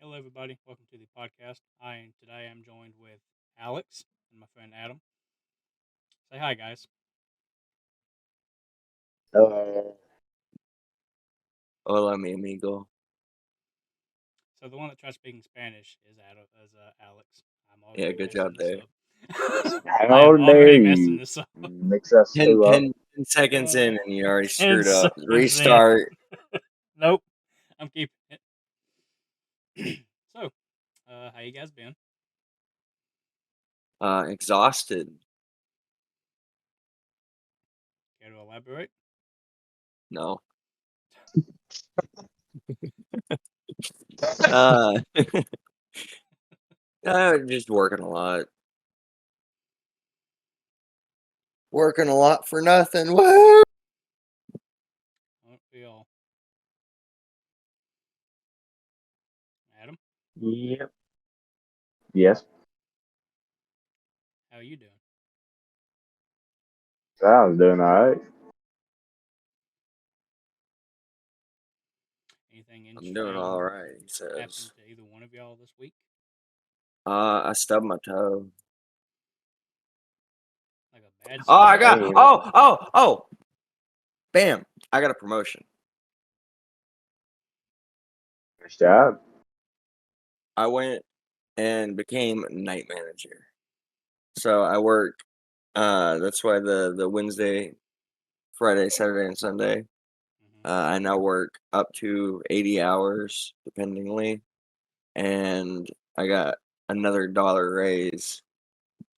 Hello, everybody. Welcome to the podcast. Today I'm joined with Alex and my friend Adam. Say hi, guys. Uh, Hola, mi amigo. So the one that tries speaking Spanish is Alex. I'm Yeah, already good messing job this there. up. I how am dare already messing you this up. mix us 10, two up? 10, 10 seconds in and you already 10 screwed up. seconds in. Restart. Nope. I'm keeping it. So, how you guys been? Exhausted. Care to elaborate? No. Uh, just working a lot. Working a lot for nothing. Woo! Don't we all? Adam, Yep. Yes, how are you doing? I was doing all right. Anything I'm doing interesting all right, he happened says. to either one of y'all this week? I stubbed my toe. Like a bad Oh, I stub? got. Dang, Oh. Bam. I got a promotion. nice job. I went and became night manager. So I work. That's why the Wednesday, Friday, Saturday, and Sunday. Mm-hmm. I now work up to 80 hours, dependingly, and I got another dollar raise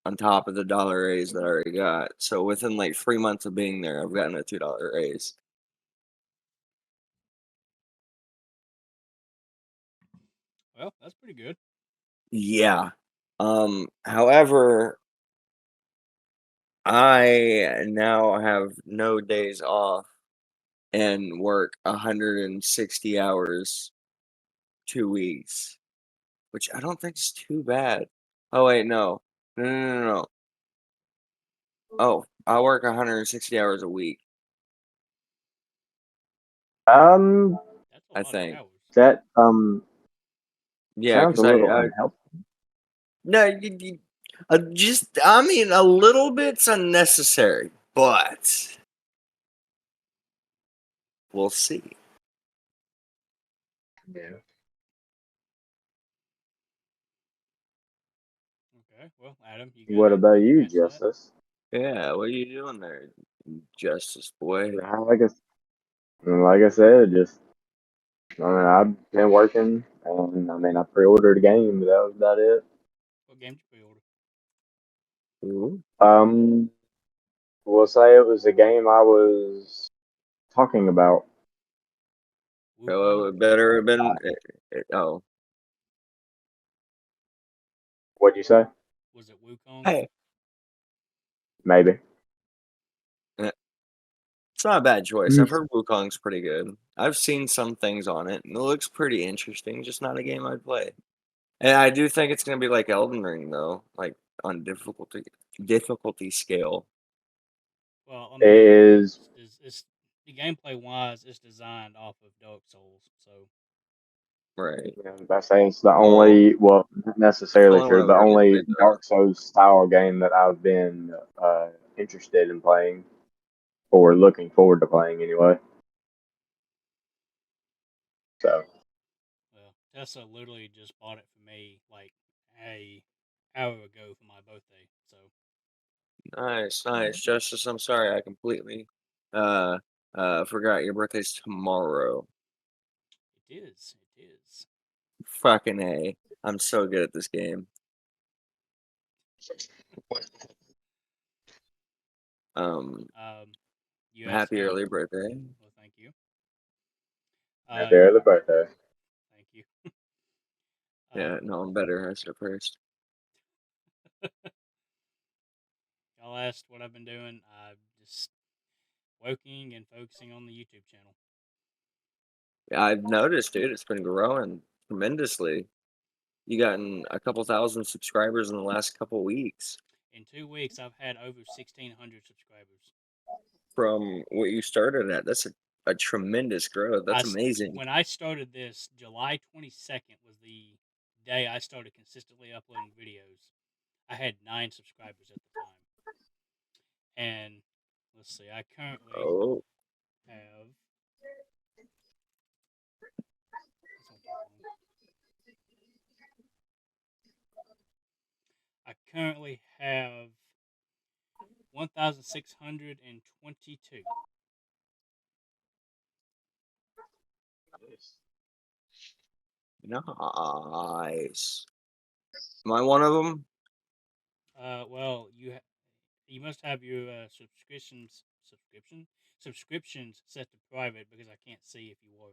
on top of the dollar raise that I already got. So within like 3 months of being there, I've gotten a $2 raise. Well, that's pretty good. Yeah. However, I now have no days off and work 160 hours 2 weeks, which I don't think is too bad. Oh wait, no. No. Oh, I work 160 hours a week, That's a lot I of think. hours. That Yeah, sounds a because little unhelpful. no, I mean, a little bit's unnecessary, but we'll see. Yeah. Okay, well, Adam, you got What about anything to you, add to that? Justice? Yeah, what are you doing there, Justice Boy? Like I said, just I've been working, and I pre-ordered a game, but that was about it. What game did you pre-order? Ooh. Um, we'll say it was a game I was talking about. Oh, Wukong? it better have been. Uh, Oh, what'd you say? Was it Wukong? hey, Maybe. eh, it's not a bad choice. Mm. I've heard Wukong's pretty good. I've seen some things on it, and it looks pretty interesting. Just not a game I'd play. And I do think it's gonna be like Elden Ring, though, like on difficulty scale. Well, I It mean, is. it's the gameplay wise, it's designed off of Dark Souls, so Right. I say it's the Well, only, well, not it's the necessarily only one true, I've the really only played, though. Dark Souls style game that I've been interested in playing, or looking forward to playing anyway. So, well, Tessa literally just bought it for me like a hour ago for my birthday. So Nice. Justice, I'm sorry, I completely uh forgot your birthday's tomorrow. it is, it is. Fucking A. I'm so good at this game. Um, You asked happy how. early birthday. Well, thank you. happy You early birthday. thank you. Yeah, Um, no, I'm better. I said first. y'all asked what I've been doing. I'm just working and focusing on the YouTube channel. I've noticed, dude, it's been growing tremendously. You gotten a couple thousand subscribers in the last couple weeks In 2 weeks, I've had over 1,600 subscribers. from what you started at. That's a tremendous growth. That's amazing. When I started this, July 22nd was the day I started consistently uploading videos, I had 9 subscribers at the time. And let's see, I currently Oh, have. This won't take long. I currently have 1,622. nice. Am I one of them? Well, you must have your subscriptions set to private because I can't see if you were.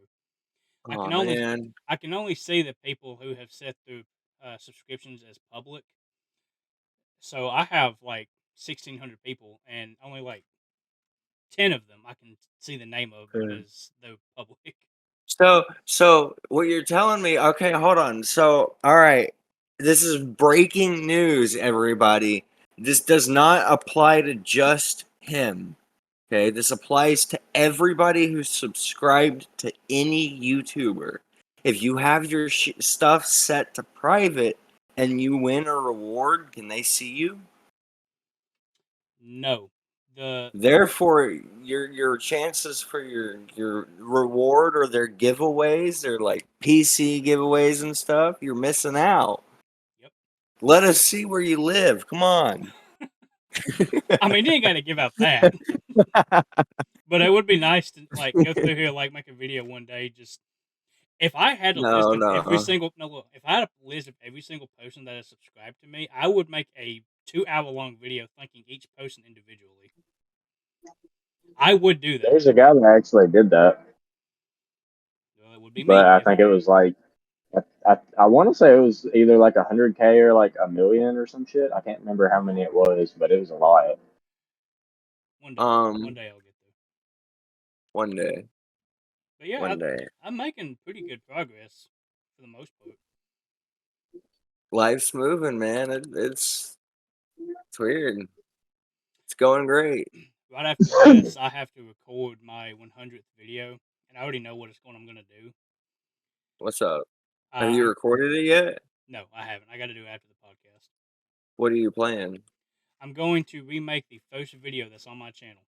I Oh can only man. I can only see the people who have set their subscriptions as public. So I have like 1,600 people, and only like 10 of them I can see the name of because they're public. So what you're telling me, okay, hold on. So, all right. This is breaking news, everybody. This does not apply to just him. Okay, this applies to everybody who's subscribed to any YouTuber. If you have your stuff set to private and you win a reward, can they see you? No, the Therefore, your chances for your reward or their giveaways, they're like PC giveaways and stuff, you're missing out. yep. Let us see where you live. Come on. I mean, you ain't got to give out that, but it would be nice to like go through here, like make a video one day. Just if I had a list No, of every no. single no look, if I had a list of every single person that has subscribed to me, I would make a 2 hour long video thanking each person individually. I would do that. There's a guy that actually did that, Well, it would be but me I if think it was like I want to say it was either like 100K or like a million or some shit. I can't remember how many it was, but it was a lot. one day. One Um, day I'll get there. one day, But yeah, one day. I'm making pretty good progress for the most part. Life's moving, man. It's weird. It's going great. Right after this, I have to record my 100th video, and I already know what I'm gonna do. What's up? Have you I'm recorded it yet? no, I haven't. I got to do it after the podcast. What are you playing? I'm going to remake the first video that's on my channel,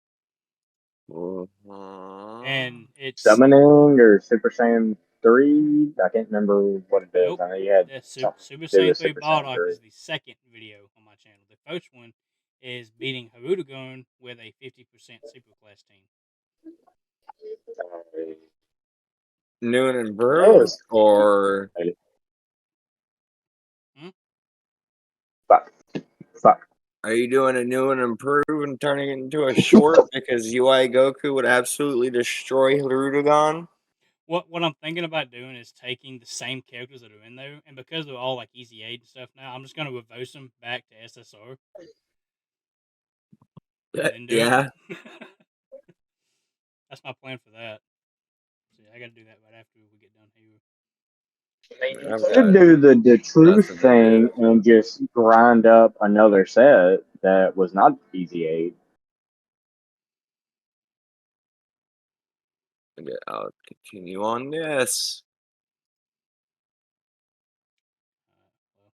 Uh, and it's Summoning or Super Saiyan 3. I can't remember what it is. nope. I know you had The something Super to do Saiyan with 3 Super Saiyan Bardock 3. is the second video on my channel. The first one is beating Harudagon with a 50% superclass team. new and improved, Yes. or Hmm? Fuck. Fuck. are you doing a new and improved and turning it into a short because UI Goku would absolutely destroy Hirudegan? What I'm thinking about doing is taking the same characters that are in there, and because they're all like Easy 8 and stuff now, I'm just gonna reverse them back to SSR and then do it. Yeah, That's my plan for that. So yeah, I got to do that right after we get done here. I mean, you I've could got do the truth nothing to thing do. and just grind up another set that was not Easy 8. Okay, I'll continue on this. Well,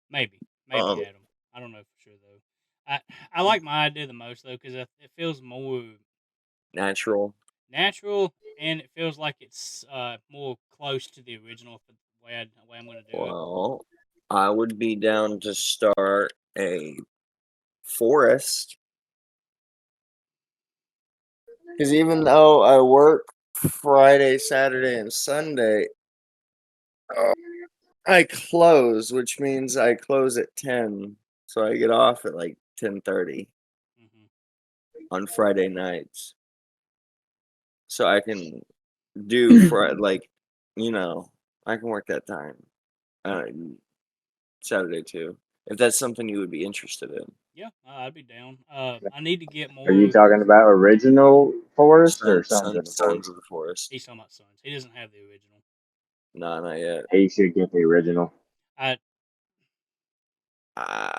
maybe Um, Adam. I don't know for sure though. I like my idea the most though because it feels more natural. natural and it feels like it's more close to the original the way I'm gonna do it. Well, I would be down to start a forest because even though I work Friday, Saturday, and Sunday, uh, I close, which means I close at 10, so I get off at like 10:30 Hmm. on Friday nights, so I can do for like, I can work that time. Uh, Saturday too, if that's something you would be interested in. Yeah, I'd be down. I need to get Are you more. talking about original Forest or Sons of the Sons Forest? of the Forest. He's talking about Sons. He doesn't have the original. No, not yet. He should get the original. I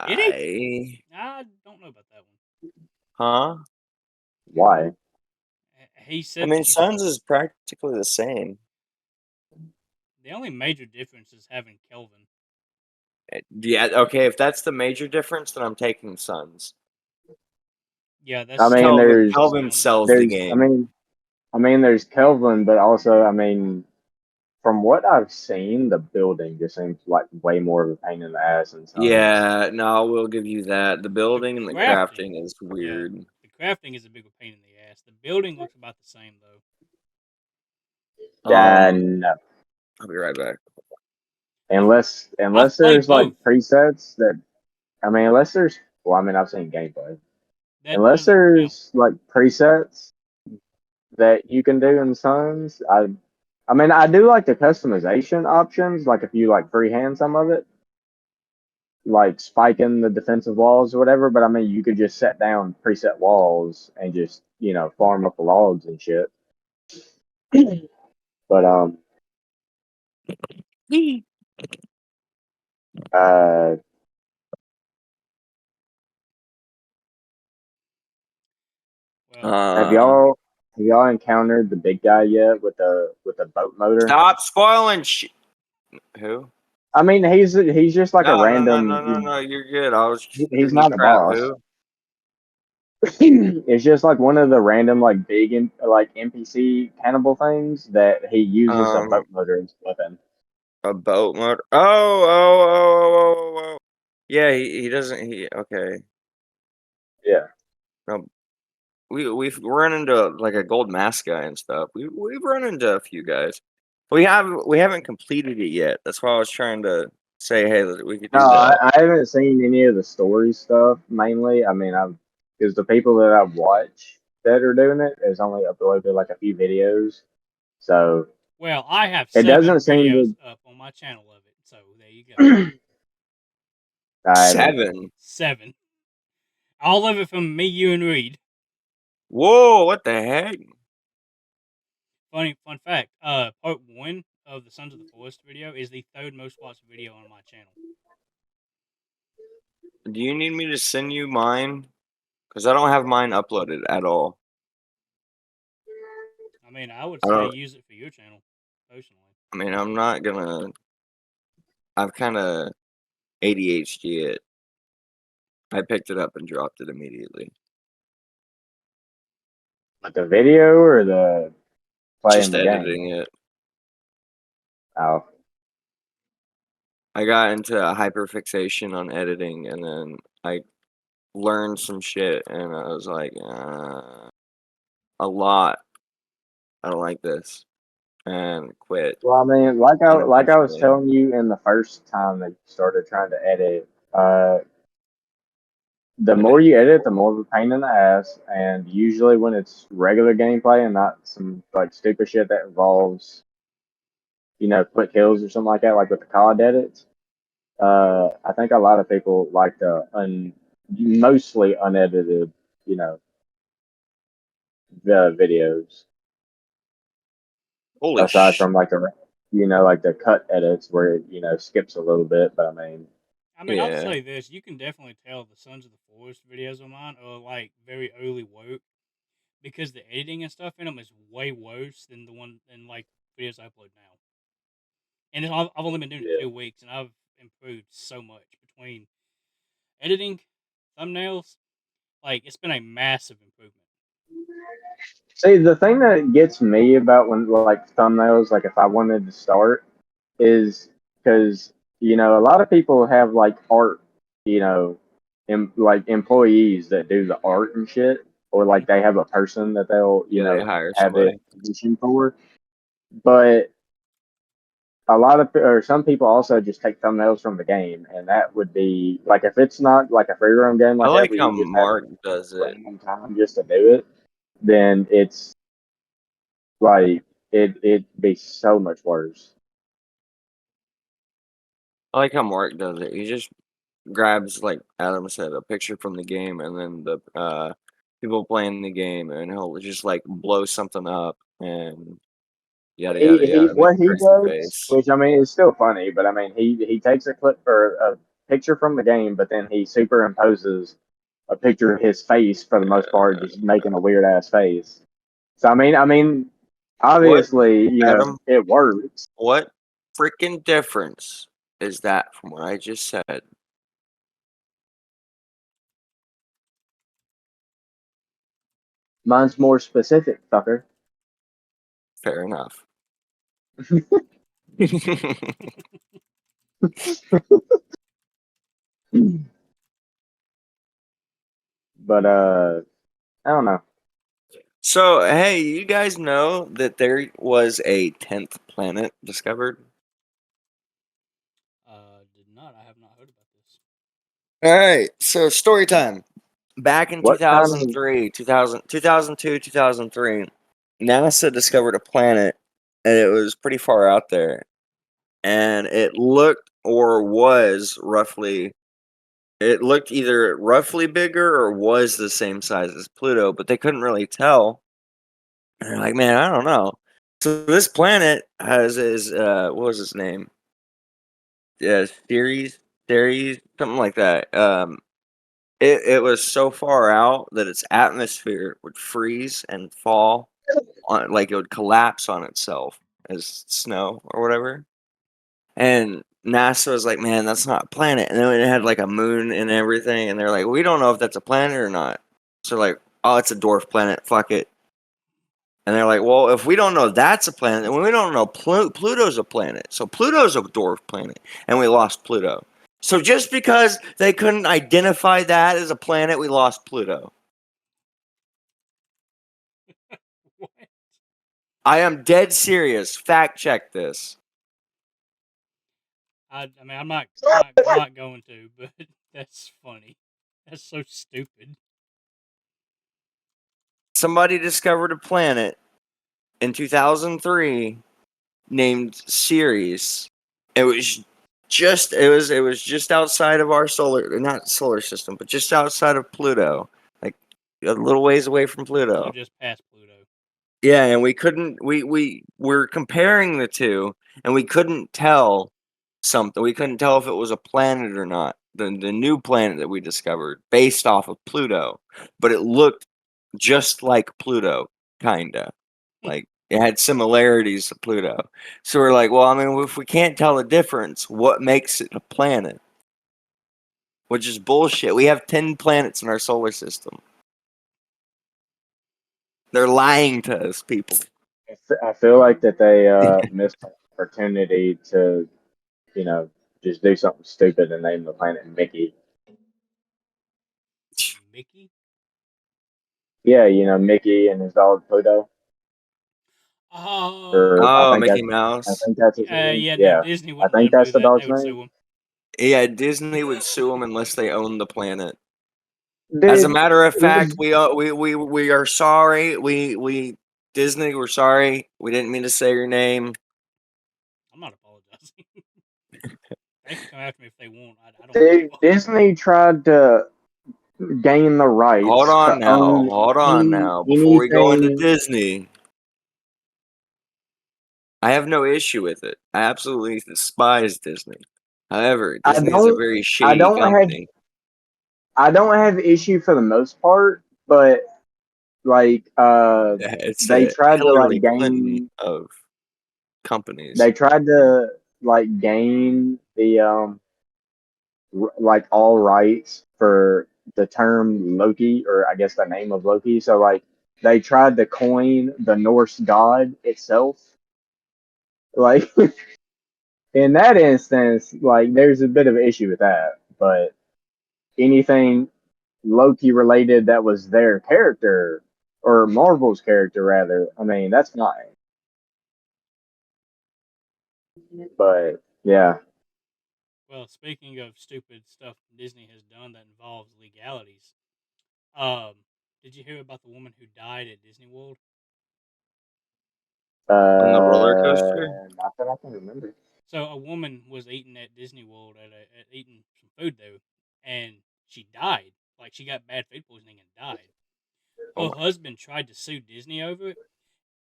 did he? I I don't know about that one. huh? Why? He I said mean, that you. Sons is practically the same. The only major difference is having Kelvin. Yeah, okay. If that's the major difference, then I'm taking Suns. Yeah, I that's mean, Kelvin there's the Kelvin only major sells the there's difference. I game. mean I mean there's Kelvin, but also I mean from what I've seen, the building just seems like way more of a pain in the ass than Suns. Yeah, no, I will give you that. The The building and the crafting, crafting is yeah, weird. the crafting is a bigger pain in the ass. The building looks about the same though. And I'll be right back. I've unless I've played there's like both. presets that I mean unless there's well I mean I've seen gameplay. That Unless doesn't count. there's like presets that you can do in Suns, I mean I do like the customization options, like if you like freehand some of it, like spiking the defensive walls or whatever, but I mean you could just set down preset walls and just, farm up the logs and shit. But uh Well, have Um, y'all have y'all encountered the big guy yet with the boat motor? Stop spoiling Who? I mean, he's just like a No, no, no, no, no, random. no. You're good. I was just He's giving you not the crap. boss. Who? It's just like one of the random like big like NPC cannibal things that he uses a Um, boat motor as a weapon. a boat motor. Oh. Yeah, he doesn't. Okay. Yeah. No, we've run into like a gold mask guy and stuff. We've run into a few guys. We haven't completed it yet. That's why I was trying to say, hey, we could No, do that. I haven't seen any of the story stuff. Mainly, I mean, I've because the people that I've watched that are doing it has only uploaded like a few videos, so well, I have it 7 doesn't seem videos to. up on my channel of it. So there you go. I haven't. 7. 7. All of it from me, you, and Reed. Whoa! What the heck? Funny fun fact. Part 1 of the Sons of the Forest video is the third most watched video on my channel. Do you need me to send you mine? Because I don't have mine uploaded at all. I mean, I would I say don't. use it for your channel, personally. I mean, I'm not gonna. I've kind of ADHD it. I picked it up and dropped it immediately. Like the video or the playing Just the game. editing it. Oh, I got into a hyperfixation on editing, and then I learned some shit, and I was like, a lot. I don't like this, and quit well, I mean, like I was unintentionally. telling you in the first time that you started trying to edit, the more you edit, the more of a pain in the ass. And usually, when it's regular gameplay and not some like stupid shit that involves, quick kills or something like that, like with the COD edits, I think a lot of people like the mostly unedited, you know, the videos. Holy Aside sh! from like like the cut edits where it skips a little bit, but I mean, I mean, I'll Yeah. say this: you can definitely tell the Sons of the Forest videos of mine are like very early work because the editing and stuff in them is way worse than the one in like videos I upload now. And I've only been doing it yeah. 2 weeks, and I've improved so much between editing, thumbnails. Like it's been a massive improvement. See, the thing that gets me about when like thumbnails, like if I wanted to start, is because a lot of people have like art, like employees that do the art and shit, or Hmm. like they have a person that they'll Yeah, they hire have it somebody. positioned for. But a lot of or some people also just take thumbnails from the game, and that would be like if it's not like a free roam game I like that like where how you just have Mark does it. random time just to do it, then it's like it'd be so much worse. I like how Mark does it. He just grabs, like Adam said, a picture from the game, and then the people playing the game, and he'll just like blow something up and yada yada He yada, make what a he crazy does, face. which I mean is still funny, but I mean he takes a clip for a picture from the game, but then he superimposes a picture of his face for the most part, Uh, just making a weird ass face. So I mean, what, obviously, Adam? it works. What? freaking difference is that from what I just said? Mine's more specific, fucker. Fair enough. But I don't know. So, hey, you guys know that there was a 10th planet discovered? Did not. I have not heard about this. All right, so story time. Back in What kind of 2003, 2002, 2003, NASA discovered a planet and it was pretty far out there. And it looked or was roughly, it looked either roughly bigger or was the same size as Pluto, but they couldn't really tell. And they're like, man, I don't know. So this planet has his, what was his name? Yeah, Ceres, something like that. It was so far out that its atmosphere would freeze and fall on, like it would collapse on itself as snow or whatever. And NASA was like, man, that's not a planet. And then it had like a moon and everything. And they're like, we don't know if that's a planet or not. So like, oh, it's a dwarf planet. Fuck it. And they're like, well, if we don't know that's a planet, then we don't know Pluto's a planet. So Pluto's a dwarf planet. And we lost Pluto. So just because they couldn't identify that as a planet, we lost Pluto. What? I am dead serious. Fact check this. I mean, I'm not going to, but that's funny. That's so stupid. Somebody discovered a planet in 2003 named Ceres. It was just outside of our not solar system, but just outside of Pluto, like a little ways away from So Pluto. just past Pluto. Yeah, and we couldn't we were comparing the two and we couldn't tell something. We couldn't tell if it was a planet or not. The new planet that we discovered based off of Pluto, but it looked just like Pluto, kinda. Like it had similarities to Pluto. So we're like, well, I mean, if we can't tell the difference, what makes it a planet? Which is bullshit. We have 10 planets in our solar system. They're lying to us, people. I feel like that they missed an opportunity to, you know, just do something stupid and name the planet Mickey. Mickey? Yeah, you know, Mickey and his dog Pluto. Or Oh, Oh, Mickey I Mouse. think that's his name. yeah. No, Yeah, Disney I wouldn't let think him do that's the that. They dog's would name. sue him. Yeah, Disney would sue them unless they own the planet. As a Dude, matter of it fact, was we are sorry. We Disney, we're sorry. We didn't mean to say your name. I'm not apologizing. They can come after me if they want. I don't give a dude, fuck. Disney tried to gain the Hold rights on to now. own Hold on now. Before we go into anything. Disney, I have no issue with it. I absolutely despise Disney. However, I Disney is a don't very I shady don't have company. I don't have issue for the most part, but like It's they a tried to Hillary like Clinton gain of companies. they tried to like gain the like all rights for the term Loki, or I guess the name of Loki. So like they tried to coin the Norse god itself. Like in that instance, like there's a bit of an issue with that. But anything Loki related that was their character or Marvel's character rather, I mean that's fine. But yeah, Well, speaking of stupid stuff Disney has done that involves legalities, um, did you hear about the woman who died at Disney World? On the roller coaster? not that I can remember. So a woman was eating at Disney World at eating some food there, and she died. Like she got bad food poisoning and died. Oh Her my. husband tried to sue Disney over it,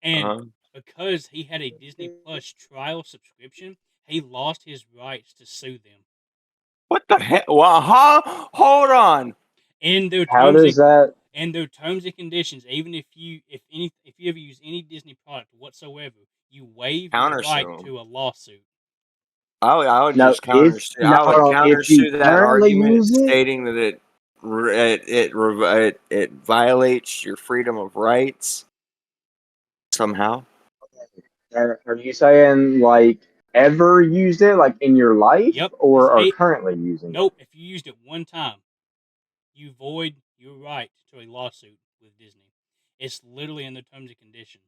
and Uh-huh. because he had a Disney Plus trial subscription, he lost his rights to sue them. What the heck? Well, huh? Hold on. In their How terms does and that and their terms and conditions, even if you ever use any Disney product whatsoever, you waive your right Countersue 'em. to a lawsuit. I would No, just if countersue. no, I would if you countersue that currently argument, use it, stating that it violates your freedom of rights somehow. are you saying like ever used it like in your life Yep. or are currently using it? Nope. If you used it one time, you void your right to a lawsuit with Disney. It's literally in the terms and conditions.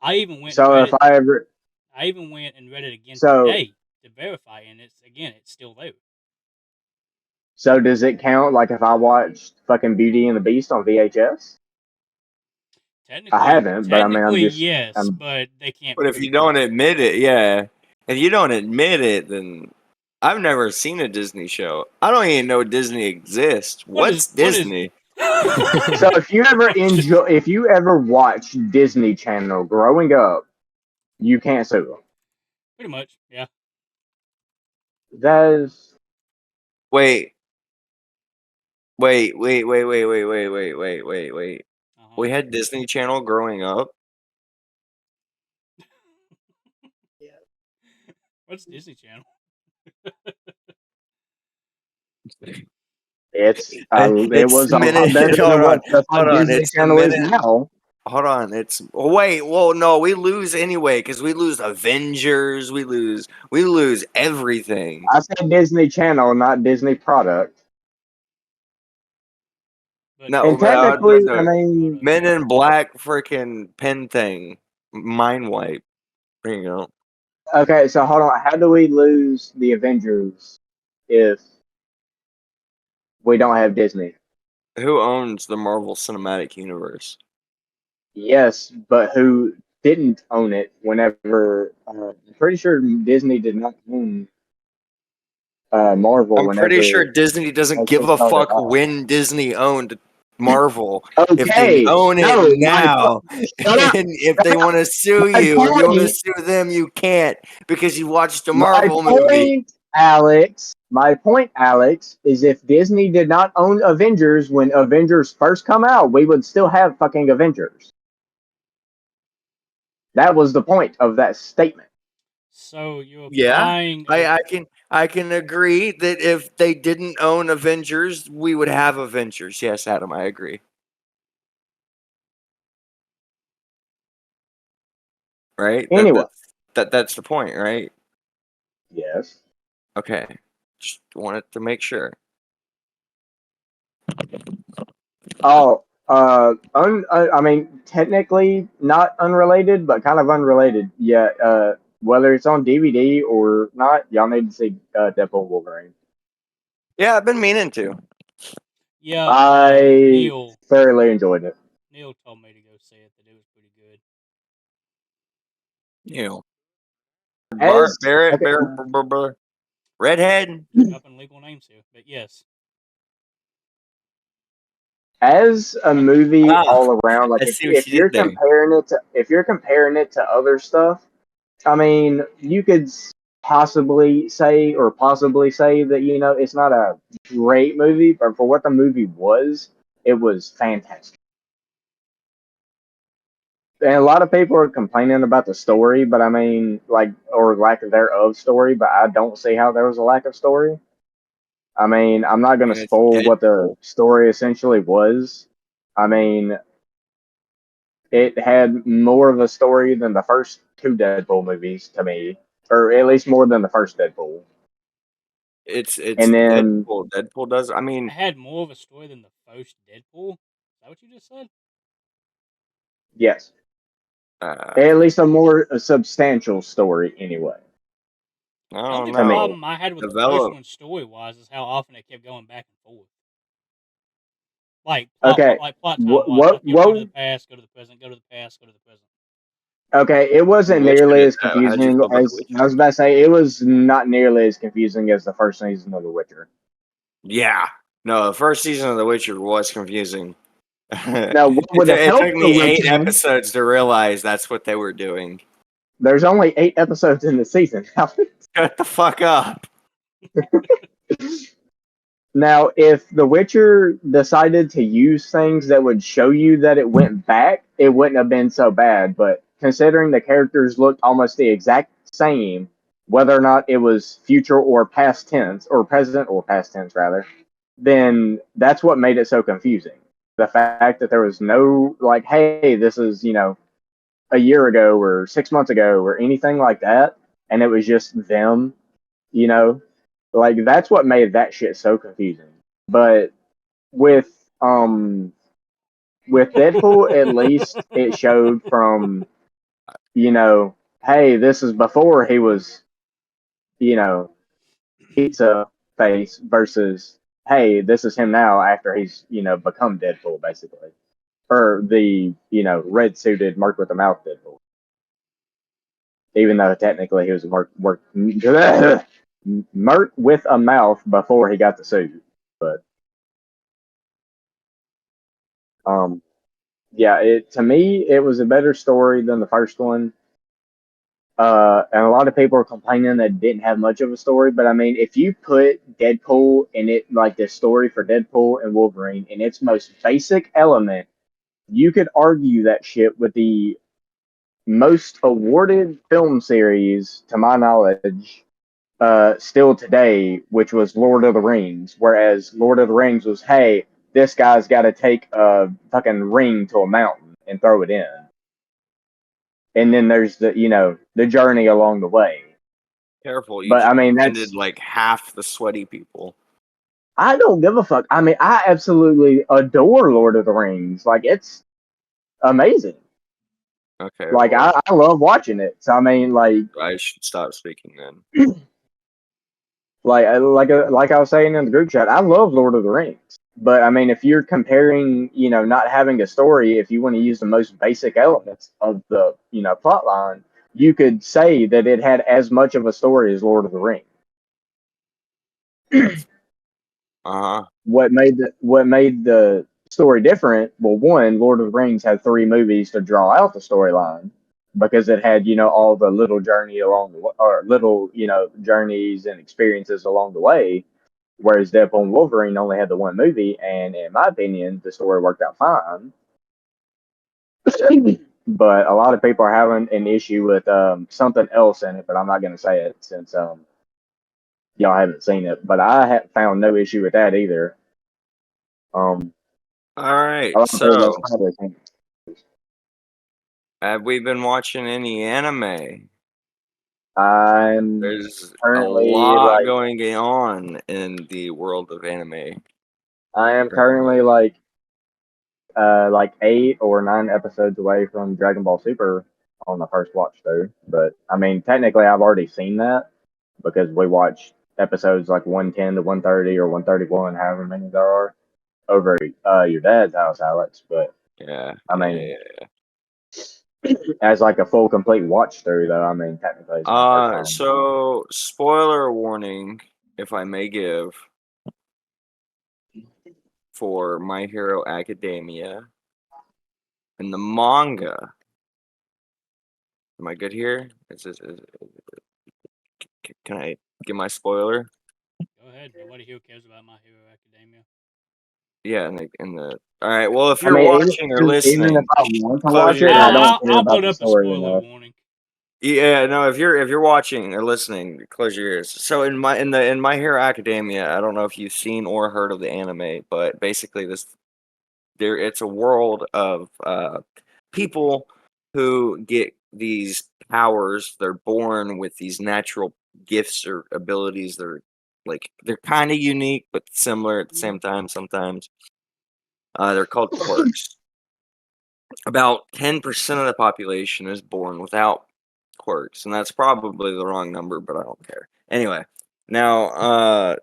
I even went and So read if it. I ever, I even went and read it again so today to verify, and it's still there. so does it count like if I watched fucking Beauty and the Beast on VHS? I haven't, but I mean, Yes, I'm but they can't But if prove you that. don't admit it, yeah. If you don't admit it, then I've never seen a Disney show. I don't even know Disney exists. What's What is? Disney? so if you ever watched Disney Channel growing up, you can't sue them. Pretty much, yeah. That is Wait, wait. Uh-huh. We had Disney Channel growing up. What's Disney Channel? it It's was the a lot minute. better than what the fuck Hold on. Disney It's the Channel is minute. now. Hold on. It's wait. Well, no, we lose anyway because we lose Avengers. We lose everything. I said Disney Channel, not Disney product. But No, And technically, I the mean, Men in Black freaking pen thing, mind wipe. There you go. okay, so hold on. How do we lose the Avengers if we don't have Disney? Who owns the Marvel Cinematic Universe? Yes, but who didn't own it whenever? I'm pretty sure Disney did not own Marvel I'm pretty sure whenever Disney doesn't they give a started fuck off. when Disney owned Marvel. If they Okay, own it no, now, shut up. and if they want to sue My you or you want to point, sue them, you can't because you watched a my Marvel movie. point, Alex, is if Disney did not own Avengers when Avengers first come out, we would still have fucking Avengers. That was the point of that statement. so you're Yeah, applying I, a I can I can agree that if they didn't own Avengers, we would have Avengers. Yes, Adam, I agree. Right? Anyway, That's the point, right? yes. Okay. Just wanted to make sure. Oh, I mean, technically not unrelated, but kind of unrelated. Yeah, whether it's on DVD or not, y'all need to see Deadpool and Wolverine. Yeah, I've been meaning to. yeah. I thoroughly enjoyed it. Neil told me to go see it. That it was pretty good. You know, As Barrett, okay, redhead. Dropping legal names here, but yes. as a movie Ah, all around, like I see what you did there. if you're comparing it to other stuff, I mean, you could possibly say that it's not a great movie, but for what the movie was, it was fantastic. And a lot of people are complaining about the story, but I mean, like, or lack thereof story, but I don't see how there was a lack of story. I mean, I'm not going to And it's spoil what the Deadpool. story essentially was. I mean, it had more of a story than the first two Deadpool movies to me, or at least more than the first Deadpool. It's And then, Deadpool. Deadpool does. I It mean, had more of a story than the first Deadpool. Is that what you just said? yes, uh, at least a substantial story anyway, I The don't only to me. know. problem I had with the first Develop. one story wise is how often it kept going back and forth. Okay, Like plot time what, wise. what, Like it would go to what, the past, go to the present, go to the past, go to the present. okay, it wasn't Which one nearly is as that? How'd you confusing feel about The as I was Witcher? about to say. It was not nearly as confusing as the first season of The Witcher. Yeah. No, the first season of The Witcher was confusing. Now, what it, would have it took helped The me 8 Witcher? episodes to realize that's what they were doing. There's only 8 episodes in the season. Shut the fuck up. Now, if The Witcher decided to use things that would show you that it went back, it wouldn't have been so bad. But considering the characters looked almost the exact same, whether or not it was future or past tense, or present or past tense rather, then that's what made it so confusing. The fact that there was no like, hey, this is, a year ago or 6 months ago or anything like that, and it was just them, you know, like that's what made that shit so confusing. But with um with Deadpool, at least it showed from, you know, hey, this is before he was, you know, pizza face versus, hey, this is him now after he's, become Deadpool basically. Or the, red suited Mark with a mouth Deadpool. Even though technically he was Merc with a mouth before he got the suit. But um yeah, it to me it was a better story than the first one. And a lot of people are complaining that it didn't have much of a story, but I mean, if you put Deadpool in it, like the story for Deadpool and Wolverine, in its most basic element, you could argue that shit with the most awarded film series, to my knowledge, still today, which was Lord of the Rings. Whereas Lord of the Rings was, hey, this guy's got to take a fucking ring to a mountain and throw it in, and then there's the journey along the way. Careful, you But just I mean, offended like half the sweaty people. I don't give a fuck. I mean, I absolutely adore Lord of the Rings. Like, it's amazing. Okay, Like, well, I love watching it. So I mean, like, I should stop speaking then. like I was saying in the group chat, I love Lord of the Rings. But I mean, if you're comparing, not having a story, if you want to use the most basic elements of the, plot line, you could say that it had as much of a story as Lord of the Rings. Uh huh. What made the story different? Well, one, Lord of the Rings had 3 movies to draw out the storyline because it had all the little journey along the or little journeys and experiences along the way. Whereas Deadpool and Wolverine only had the 1 movie, and in my opinion, the story worked out fine. But a lot of people are having an issue with something else in it, but I'm not going to say it since y'all haven't seen it. But I have found no issue with that either. Um, All right. a lot of people So, that's probably think have we been watching any anime? I'm There's a currently lot like going on in the world of anime I am currently currently. like 8 or 9 episodes away from Dragon Ball Super on the first watch through. But I mean, technically, I've already seen that because we watched episodes like 110 to 130 or 131, however many there are, over your dad's house, Alex. But Yeah, I yeah, mean, yeah. as like a full complete watch through, though, I mean, technically, it's my first time. So spoiler warning, if I may give, for My Hero Academia and the manga. Am I good here? Can I give my spoiler? Go ahead. Nobody here cares about My Hero Academia. Yeah, in the. All right. Well, if I you're mean, watching or even if listening, I want to close watch your it, I ears. don't I'll, care I'll put about the up a story spoiler enough. warning. Yeah, no. If you're watching or listening, close your ears. So in My Hero Academia, I don't know if you've seen or heard of the anime, but basically it's a world of people who get these powers. They're born with these natural gifts or abilities. They're kind of unique but similar at the same time. Sometimes they're called quirks. About 10% of the population is born without quirks, and that's probably the wrong number, but I don't care. Anyway, now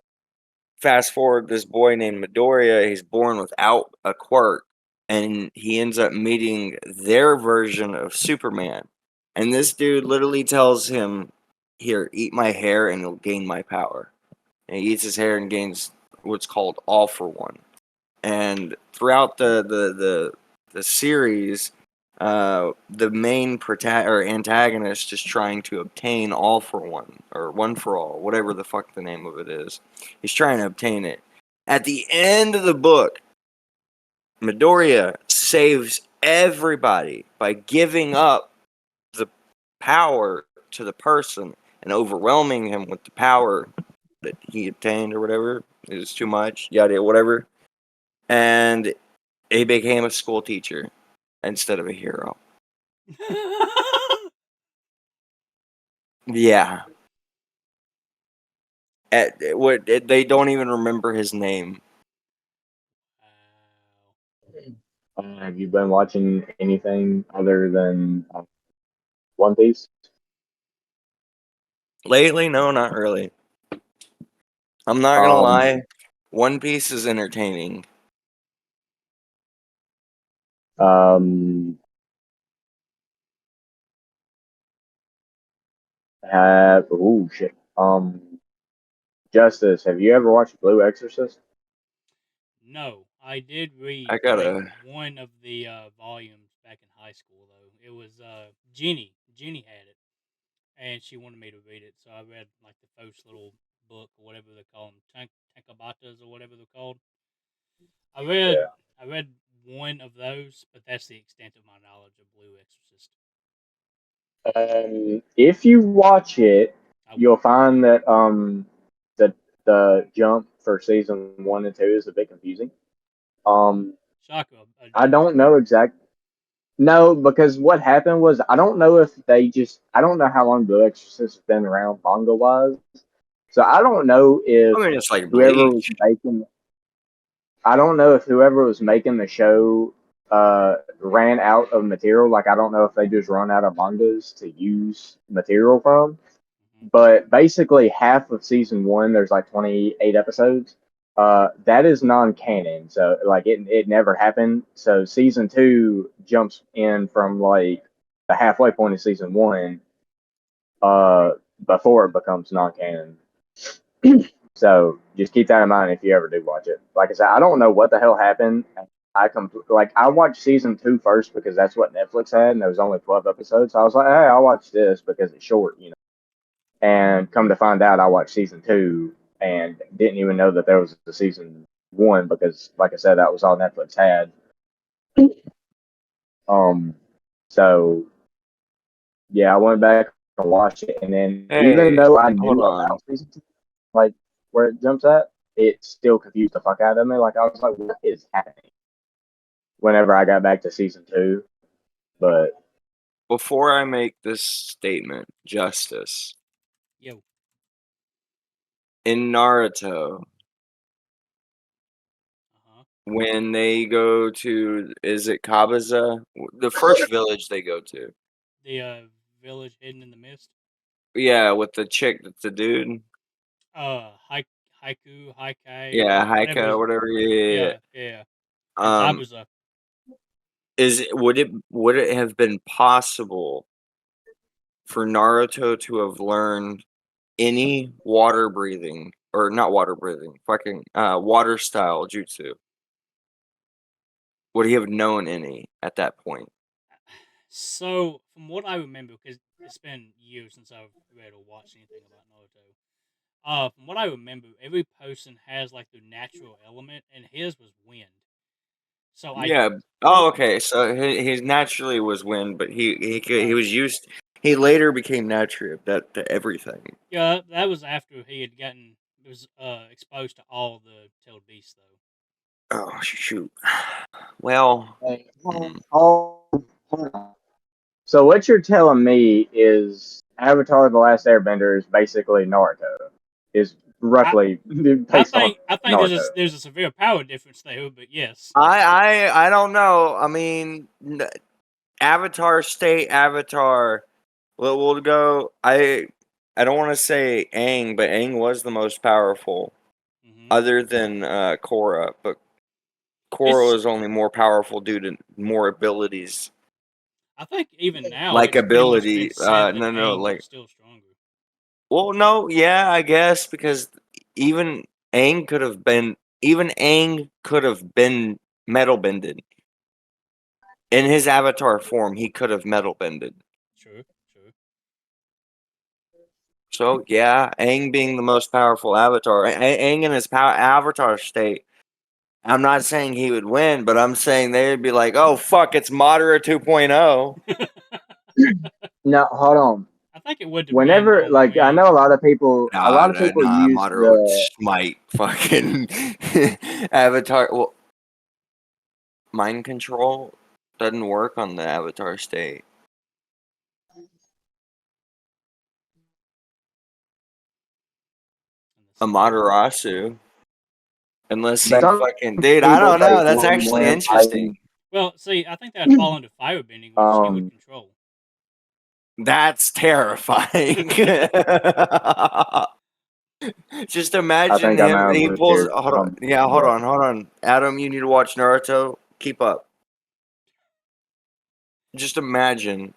fast forward, this boy named Midoriya, he's born without a quirk, and he ends up meeting their version of Superman. And this dude literally tells him, "Here, eat my hair and you'll gain my power." And he eats his hair and gains what's called All for One. And throughout the series, the main antagonist is trying to obtain All for One or One for All, whatever the fuck the name of it is. He's trying to obtain it. At the end of the book, Midoriya saves everybody by giving up the power to the person, and overwhelming him with the power that he obtained or whatever. It was too much, yada, whatever. And he became a school teacher instead of a hero. Yeah. They don't even remember his name. Have you been watching anything other than One Piece? Lately, no, not really. I'm not gonna Um, lie. One Piece is entertaining. um, shit. Justice, have you ever watched Blue Exorcist? No, I did read I like gotta. one of the volumes back in high school though. It was Jenny. Jenny had it, and she wanted me to read it, so I read like the first little book or whatever they call them, Tankabatas or whatever they're called. I read Yeah. I read one of those, but that's the extent of my knowledge of Blue Exorcist. If you watch it, I you'll will. find that the the jump for season 1 and 2 is a bit confusing. Um, Shaka, I don't know exact. No, because what happened was I don't know if they just I don't know how long Blue Exorcist has been around manga wise. So I don't know I if mean, it's like whoever was Bleach. making I don't know if whoever was making the show ran out of material. Like I don't know if they just run out of mangas to use material from. hmm But basically, half of season 1, there's like 28 episodes. That is non-canon, so like it never happened. So season 2 jumps in from like the halfway point of season 1, uh, before it becomes non-canon. So just keep that in mind if you ever do watch it. Like I said, I don't know what the hell happened. I watched season 2 first because that's what Netflix had, and there was only 12 episodes. So I was like, hey, I'll watch this because it's short, you know. And come to find out, I watched season 2 and didn't even know that there was a season 1 because, like I said, that was all Netflix had. Um, so yeah, I went back and watched it, and then even Hey, though I hold knew on. about season 2, like where it jumps at, it still confused the fuck out of me. Like I was like, what is happening? Whenever I got back to season 2, but Before I make this statement, Justice, Yo, in Naruto, uh huh. when they go to, is it Kabuza? The first village they go to. The village hidden in the mist. Yeah, with the chick that's the dude. Haikai, Yeah, whatever Haika, his. whatever. Yeah. Yeah, yeah. And Um, Zabuza. would it have been possible for Naruto to have learned any water breathing or not water breathing, fucking water style jutsu? Would he have known any at that point? So, from what I remember, because it's been years since I've read or watched anything about Naruto. From what I remember, every person has like their natural element, and his was wind. So I, Yeah. Oh, okay. So he naturally was wind, but he right, was used. He later became naturally adept to everything. yeah, that was after he had gotten was exposed to all the tailed beasts, though. Oh shoot. Well, hey, hmm. hold on. So what you're telling me is Avatar: The Last Airbender is basically Naruto. Is I, roughly I based on think, I think Naruto. there's a severe power difference there, but yes, I don't know. I mean, Avatar State Avatar. We'll go. I don't want to say Aang, but Aang was the most powerful, hmm other than Korra. But Korra it's. is only more powerful due to more abilities. I think even now Like it's pretty much been ability. said that No, Aang like is still stronger. well, no, yeah, I guess because even Aang could have been metal bended in his avatar form. He could have metal bended. True, true. So yeah, Aang being the most powerful avatar, Aang in his avatar state. I'm not saying he would win, but I'm saying they'd be like, "Oh fuck, it's Madara 2.0." No, hold on. I think it would depend whenever, on like, I when. know a lot of people Nah, use Madara would the smite fucking Avatar. Well, mind control doesn't work on the Avatar state. Amaterasu. Unless he some fucking. Dude, I people don't say know. That's actually when interesting. Well, see, I think that'd fall into fire bending, which he would um control. That's terrifying. Just I imagine think I'm him. out He of pulls. here. Hold on. Yeah, hold But on. Hold on. Adam, you need to watch Naruto. Keep up. Just imagine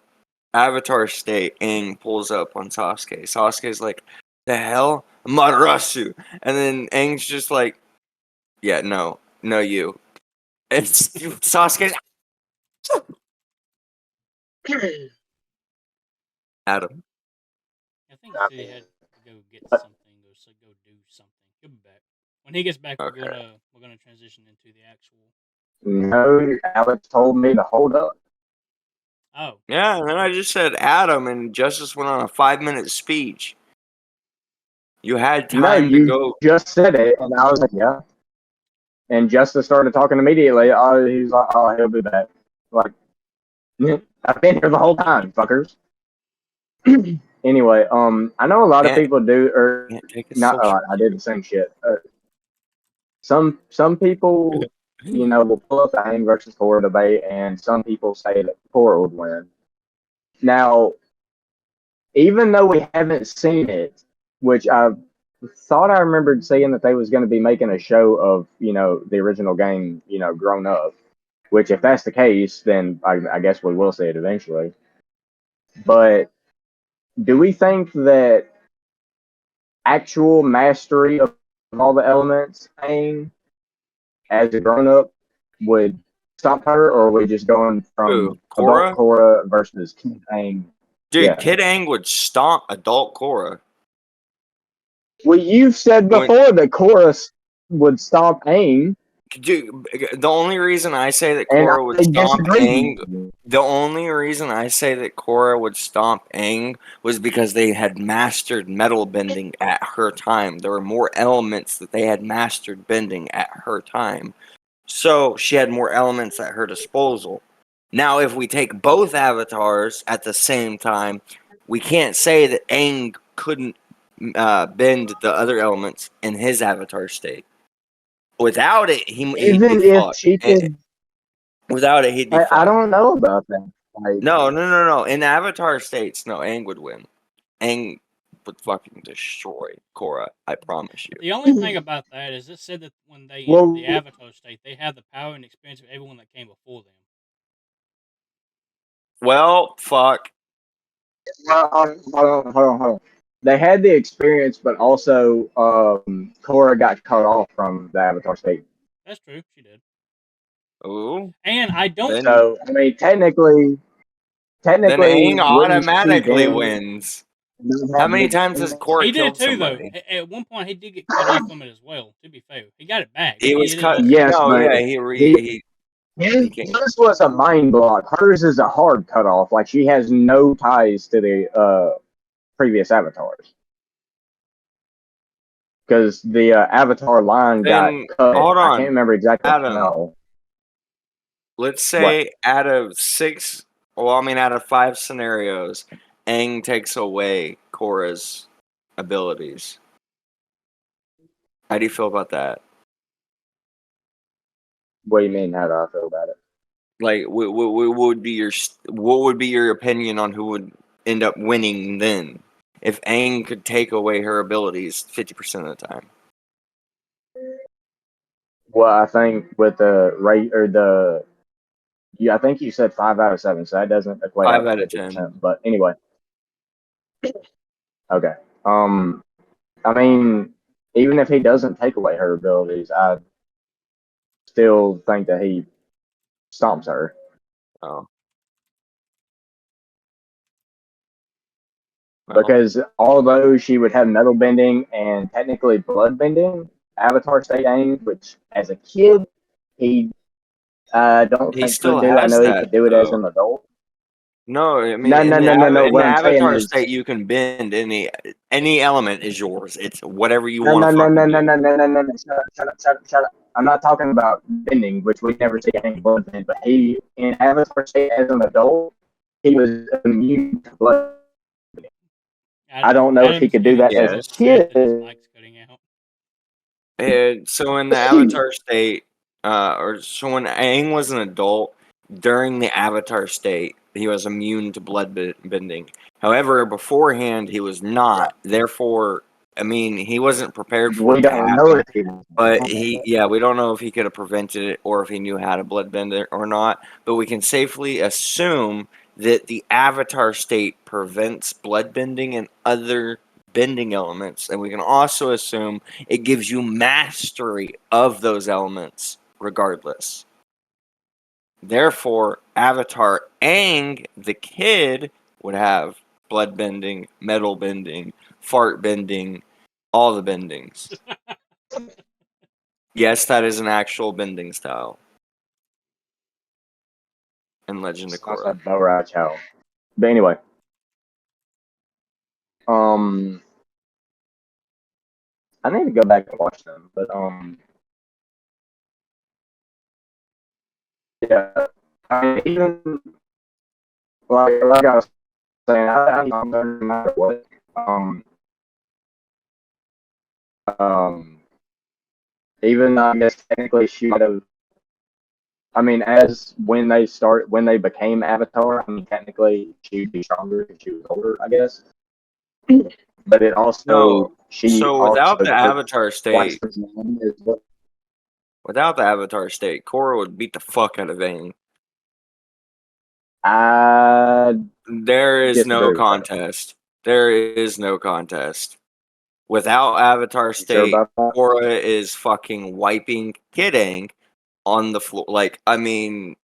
Avatar State. Aang pulls up on Sasuke. Sasuke's like, "The hell, Madarasu," and then Aang's just like, "Yeah, no, you." It's Sasuke's Adam. I think he said he had to go get something or so go do something. He'll be back. When he gets back, Okay. we're gonna transition into the actual. no, Alex told me to hold up. Oh, Yeah, and then I just said Adam, and Justice went on a 5-minute speech. You had No, time to you go. just said it, and I was like, yeah. And Justice started talking immediately. Oh, he's like, oh, he'll be back. Like, I've been here the whole time, fuckers. Anyway, I know a lot of Can't people do, or can't take a not. social I did cue. the same shit. Some people, will pull up the Aang versus Korra debate, and some people say that Korra would win. Now, even though we haven't seen it, which I thought I remembered seeing that they was going to be making a show of the original game, grown up. Which, if that's the case, then I guess we will see it eventually. But do we think that actual mastery of all the elements, Aang, as a grown up, would stop her, or are we just going Who? from adult Korra? Korra versus Kid Aang? Dude, Yeah. Kid Aang would stomp adult Korra. Well, you've said When before that Korra would stomp Aang, dude, the only reason I say that and Korra would I stomp disagree Aang, with you. the only reason I say that Korra would stomp Aang was because they had mastered metal bending at her time. There were more elements that they had mastered bending at her time. So she had more elements at her disposal. Now, if we take both avatars at the same time, we can't say that Aang couldn't bend the other elements in his avatar state. Without it, he'd be Even if fucked. she could, Without it, he'd be I fucked. don't know about that. Like, No. In Avatar states, no, Aang would win. Aang would fucking destroy Korra. I promise you. the only thing about that is it said that when they entered the well, Avatar state, they had the power and experience of everyone that came before them. Well, fuck. hold on. They had the experience, but also Korra got cut off from the Avatar state. That's true. She did. Ooh. And I don't. Then So I mean, technically, Aang wouldn't she automatically then wins. have How the many times has experience? Korra He did killed too, though. somebody? At one point, he did get cut off from it as well. To be fair, he got it back, He but he was did cut. also get Yes, cut No, off. but yeah, he, he came. his was a mind block. Hers is a hard cutoff. Like she has no ties to the previous avatars because the Avatar line got Then cut. hold I can't on, remember exactly Adam. how. Let's What? say out of six, well, I mean, out of 5 scenarios, Aang takes away Korra's abilities. How do you feel about that? What do you mean? How do I feel about it? Like, what would be your opinion on who would end up winning then? If Aang could take away her abilities 50% of the time. Well, I think with the rate or the I think you said 5 out of 7, so that doesn't equate Five out to out of 10. 50%. But anyway, okay. I mean, even if he doesn't take away her abilities, I still think that he stomps her Oh, well. because although she would have metal bending and technically blood bending, Avatar State Aang, which as a kid he don't He think still could do. I has know he that, could do it as though. an adult. No, I mean No, no, no, no, no. in the What I'm saying avatar is, state, you can bend any element is yours. It's whatever you no, want no, to no, no, fucking no, do. no, no, no, no, no. Shut up, shut up, shut up, shut up. I'm not talking about bending, which we never see any blood bend. But he, in Avatar state as an adult, he was immune to blood. I don't know if he Adam's could do getting that so as a Yes. upset that his kid. mic's cutting out. And so in the avatar state, or so when Aang was an adult, during the avatar state, he was immune to blood bending. However, beforehand, he was not. Therefore, I mean, he wasn't prepared for We it to don't know happen. if he was. But we don't know if he could have prevented it or if he knew how to bloodbend it or not. But we can safely assume that the avatar state prevents bloodbending and other bending elements. And we can also assume it gives you mastery of those elements regardless. Therefore, Avatar Aang, the kid, would have blood bending, metal bending, fart bending, all the bendings. Yes, that is an actual bending style in Legend of Sounds Korra. like Bo Chow. But anyway, um, I need to go back and watch them. But yeah. I mean, even like I was saying, I'm not no matter what. Um, um, even I guess technically she might have. I mean, as when they became Avatar, I mean, technically she'd be stronger if she was older, I guess. But No, she so also took twice as long as what. without the Avatar state, Korra would beat the fuck out of Aang. I There is no disagree with that. contest. There is no contest. Without Avatar You sure state, about that? Korra is fucking wiping Kid Aang on the floor. Like, I mean,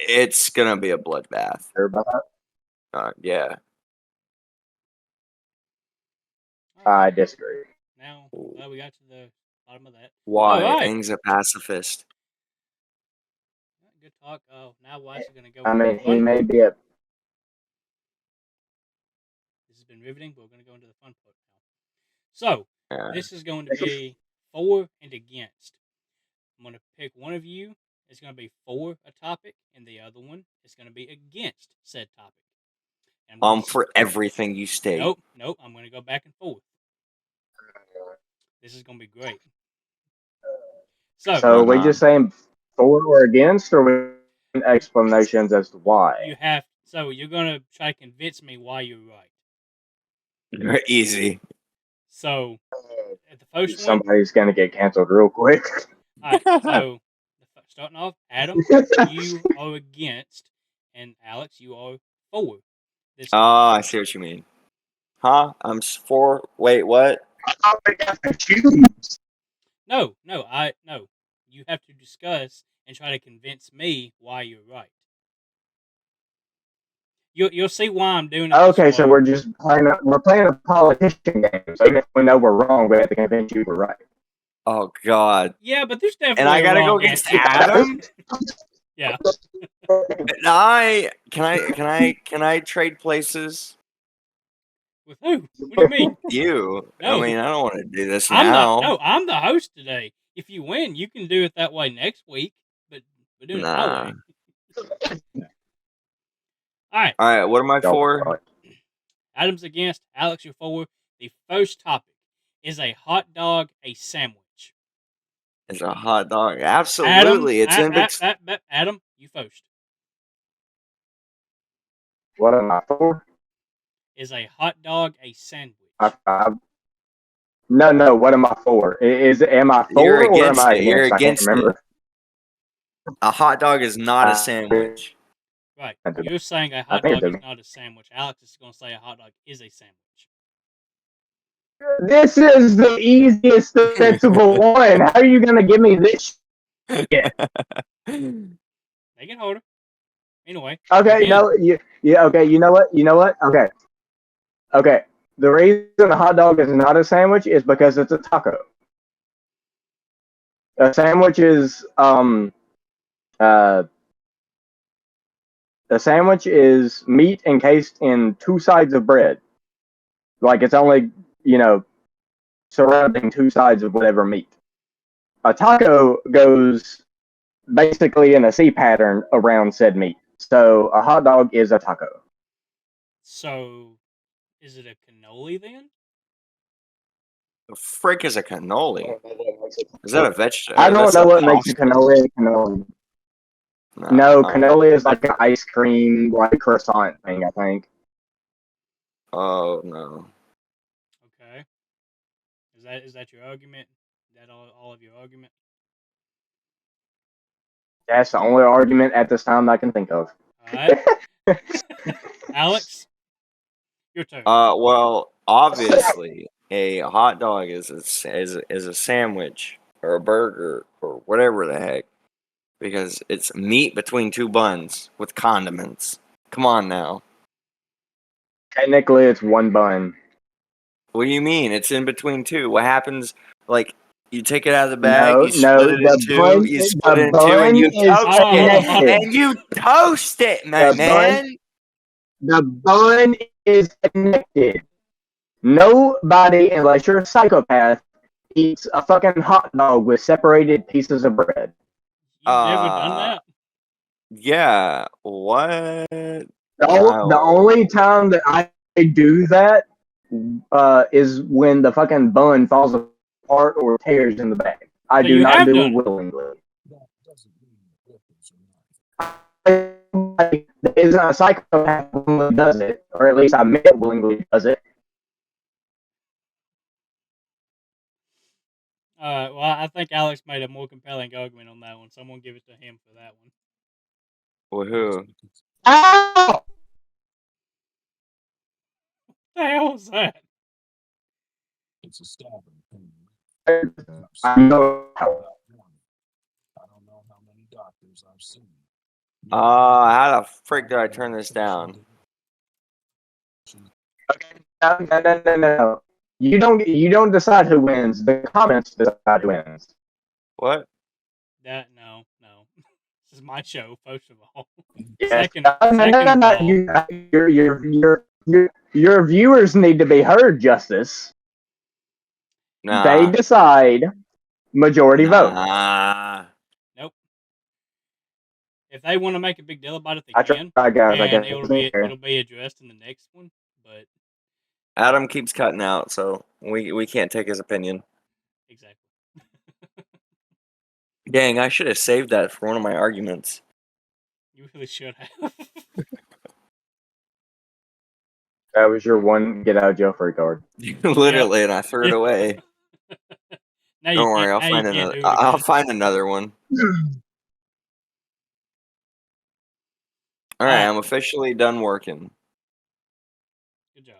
it's gonna be a bloodbath. Sure about that? Yeah. All I right. disagree. Now, well, we got to the bottom of that. All Why? right. Aang's a pacifist. Good talk. Oh, now Wise is going to go I into the mean, he fun may part. be a. This has been riveting, but we're going to go into the fun part now. So, Yeah. this is going to be for and against. I'm going to pick one of you. It's going to be for a topic, and the other one is going to be against said topic. And I'm going to For everything you state. nope. I'm going to go back and forth. This is going to be great. So we just saying for or against, or we explanations as to why. So you're going to try to convince me why you're right. Easy. So, at the first one, Somebody's gonna get canceled real quick. all right. So, starting off, Adam, you are against, and Alex, you are for this Oh, topic. I see what you mean. Huh? I'm for. Wait, what? No. You have to discuss and try to convince me why you're right. You'll see why I'm doing it this Okay, so way. we're playing a politician game. So even if we know we're wrong, we have to convince you we're right. Oh God! Yeah, but there's And I definitely a gotta go wrong against answer. Adam. Yeah. Can I trade places? With who? What do you mean? You. I No. mean, I don't want to do this I'm now. the host today. If you win, you can do it that way next week. But we're doing it my Nah. way. All right. All right. What am I for? Adam's against. Alex, you're for. The first topic is a hot dog a sandwich. It's a hot dog. Absolutely. It's in between. Adam, you first. What am I for? Is a hot dog a sandwich? No. What am I for? Am I You're for or am against I it. You're against? I can't against it. remember. A hot dog is not a sandwich. Right. You're saying a I hot think dog it's is not a sandwich. Alex is going to say a hot dog is a sandwich. This is the easiest defensible one. How are you gonna give me this? Make it harder. Anyway. Okay, no, okay, you know what? Okay. The reason a hot dog is not a sandwich is because it's a taco. A sandwich is A sandwich is meat encased in two sides of bread. Like it's only, you know, surrounding two sides of whatever meat. A taco goes basically in a C pattern around said meat. So a hot dog is a taco. So, is it a cannoli then? The frick is a cannoli? Is that a vegetable? I don't That's know a what makes a pasta. cannoli a cannoli. No, Nah. cannoli is like an ice cream, like croissant thing, I think. Oh no. Okay. Is that your argument? Is that all of your argument? That's the only argument at this time I can think of. All right. Alex, your turn. Well, obviously, a hot dog is a sandwich or a burger or whatever the heck, because it's meat between two buns with condiments. Come on now. Technically, it's one bun. What do you mean? It's in between two. What happens? Like, you take it out of the bag, No, you split no, it in two, you split it the in two, and bun you is toast Hold on, hold it. on, hold on. connected. And you toast it, my The bun, man. the bun is connected. Nobody, unless you're a psychopath, eats a fucking hot dog with separated pieces of bread. You've never done Uh, that? yeah. What? The No. only time that I do that is when the fucking bun falls apart or tears in the bag. I So do you not have do it done it. willingly. That isn't a psychopath willingly does it, or at least I admit willingly does it. Well, I think Alex made a more compelling argument on that one, so I'm gonna give it to him for that one. Woohoo. Ow! What the hell was that? I know how. How the frick did I turn this down? Okay, no. You don't decide who wins. The comments decide who wins. What? No. This is my show, first of all. Yes. Second of No. all, Your viewers need to be heard, Justice. They Nah. decide. Majority vote. Nah. nope. If they want to make a big deal about it, they I can, tried, guys. I and guess. it'll be addressed in the next one. But Adam keeps cutting out, so we can't take his opinion. exactly. Dang, I should have saved that for one of my arguments. You really should have. That was your one get out of jail free card. Literally, and I threw it away. Now you Don't worry, can't. I'll Now you find can't another. do it I'll again. find another one. All right, Alright. I'm officially done working. Good job.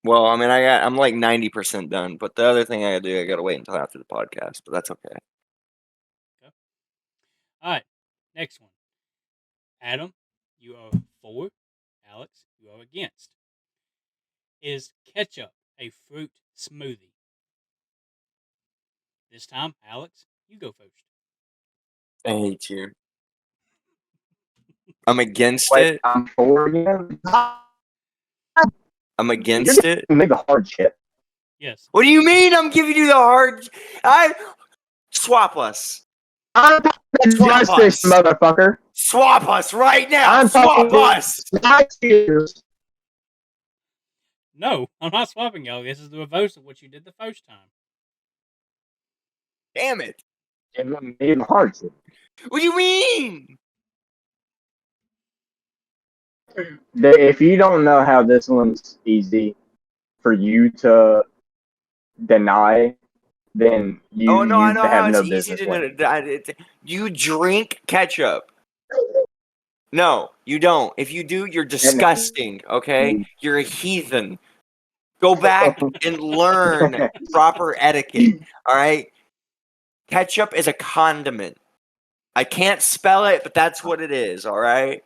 Well, I mean, I'm like 90% done, but the other thing I gotta do, I gotta wait until after the podcast, but that's okay. Alright. Next one. Adam, you are for. Alex, you are against. Is ketchup a fruit smoothie? This time, Alex, you go first. I hate you. I'm against Wait, it. I'm for again. I'm You're against it. giving me the hard shit. Yes. What do you mean? I'm giving you the hard. I swap us. I'm talking Swap justice, us. motherfucker. Swap us right now. I'm Swap talking us. not cheers. No, I'm not swapping y'all. This is the reverse of what you did the first time. Damn it. Giving me the hard shit. What do you mean? If you don't know how this one's easy for you to deny, then Oh no, I you know how have it's no easy business winning. to. You drink ketchup. No, you don't. If you do, you're disgusting. Okay, you're a heathen. Go back and learn proper etiquette. All right. Ketchup is a condiment. I can't spell it, but that's what it is. All right.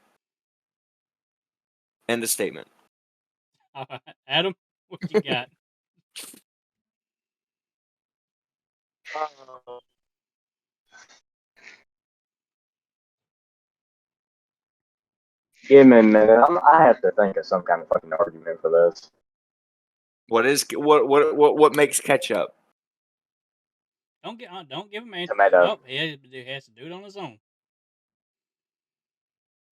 End of statement. Adam, what you got? Give me a minute. I have to think of some kind of fucking argument for this. What makes ketchup? Don't give him answers. Tomato. Nope, he has to do it on his own.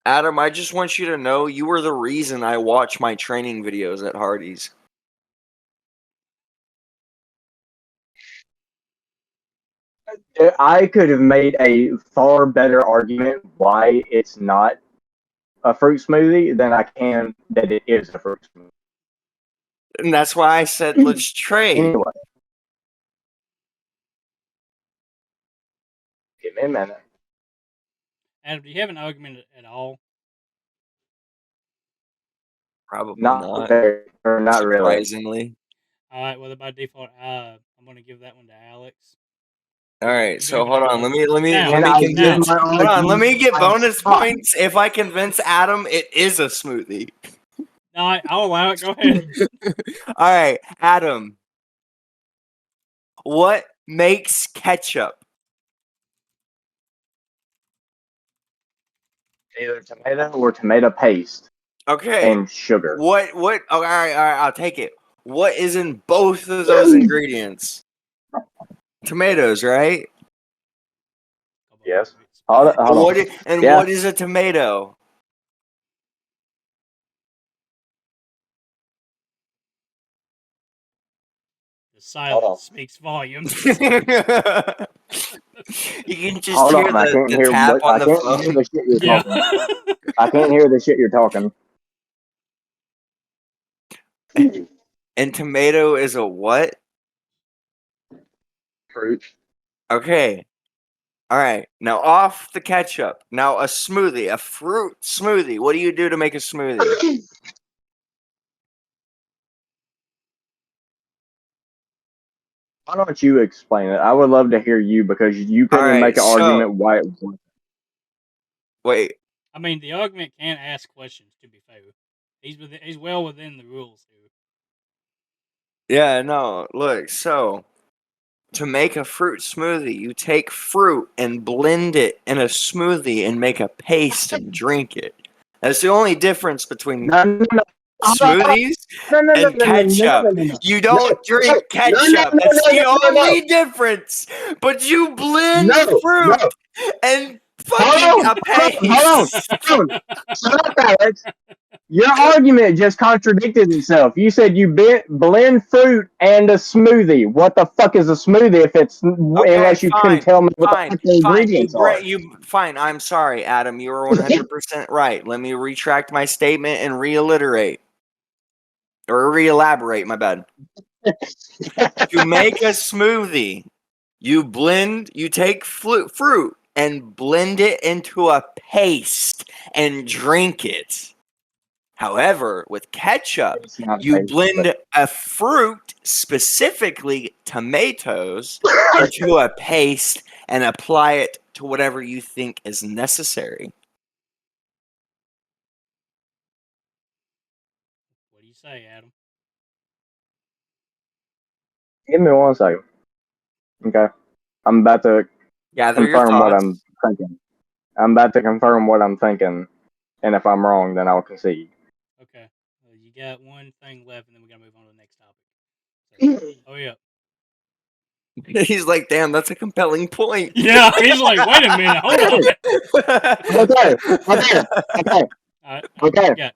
Adam, I just want you to know you were the reason I watch my training videos at Hardee's. I could have made a far better argument why it's not a fruit smoothie than I can that it is a fruit smoothie. And that's why I said let's trade. Anyway, give me a minute. Adam, do you have an argument at all? Probably Not very, or not really. surprisingly. All right. Well, by default, I'm going to give that one to Alex. All right, You so go hold ahead, on. Alex. Let me Now, convince. now. Hold on. Let me get bonus Stop. points if I convince Adam it is a smoothie. All right, I'll allow it. Go ahead. All right, Adam. What makes ketchup? Either tomato or tomato paste Okay. and sugar. What? Oh, all right. I'll take it. What is in both of those ingredients? Tomatoes, right? Yes. Hold on. What is a tomato? The silence speaks volumes. You can just Hold hear on, I can't the hear tap on I the can't phone. hear the shit you're Yeah. talking. I can't hear the shit you're talking. And tomato is a what? Fruit. Okay. All right. Now off the ketchup. Now a smoothie, a fruit smoothie. What do you do to make a smoothie? Why don't you explain it? I would love to hear you because you couldn't even Alright, make an so- argument why it was. Wait. I mean, the argument can ask questions. To be fair, he's well within the rules here. Yeah, no. Look, so to make a fruit smoothie, you take fruit and blend it in a smoothie and make a paste and drink it. That's the only difference between No. smoothies and ketchup. You don't drink ketchup. That's the only difference. But you blend fruit and fucking a paste. Hold on. Shut up, Alex. Your argument just contradicted itself. You said you blend fruit and a smoothie. What the fuck is a smoothie if it's unless you can tell me what the fuck the ingredients are? Fine. I'm sorry, Adam. You were 100% right. Let me retract my statement and reiterate. Or re-elaborate, my bad. To make a smoothie, you take fruit and blend it into a paste and drink it. However, with ketchup, you blend a fruit, specifically tomatoes, into a paste and apply it to whatever you think is necessary. What do you say, Adam? Give me 1 second. Okay. I'm about to Gather your confirm what thoughts. I'm thinking. I'm about to confirm what I'm thinking. And if I'm wrong, then I'll concede. Okay. Well, you got one thing left, and then we gotta move on to the next topic. So, yeah. He's like, damn, that's a compelling point. Yeah, he's like, wait a minute, hold on.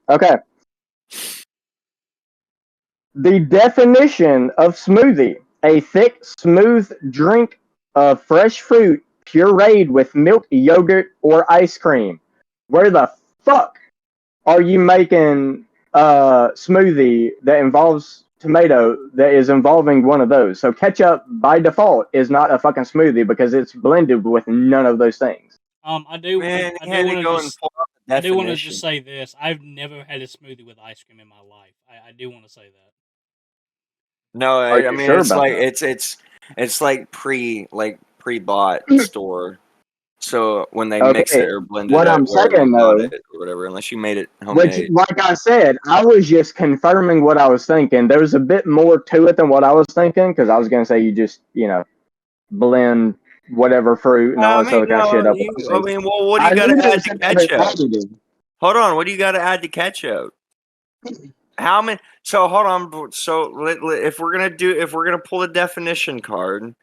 Okay. The definition of smoothie: a thick, smooth drink of fresh fruit pureed with milk, yogurt, or ice cream. Where the fuck are you making a smoothie that involves tomato that is involving one of those? So ketchup by default is not a fucking smoothie because it's blended with none of those things. I do want to just say this. I've never had a smoothie with ice cream in my life. I do want to say that. No, Are I you mean sure it's about like that? it's like pre-bought store. So when they mix it or blend it What up, I'm wherever saying you bought though, it or whatever, unless you made it which, homemade. like I said, I was just confirming what I was thinking. There was a bit more to it than what I was thinking because I was going to say you just, blend whatever fruit and all this other kind of shit up. Well, what do you got to add to ketchup? Hold on. What do you got to add to ketchup? How many? So hold on. So if we're gonna pull a definition card,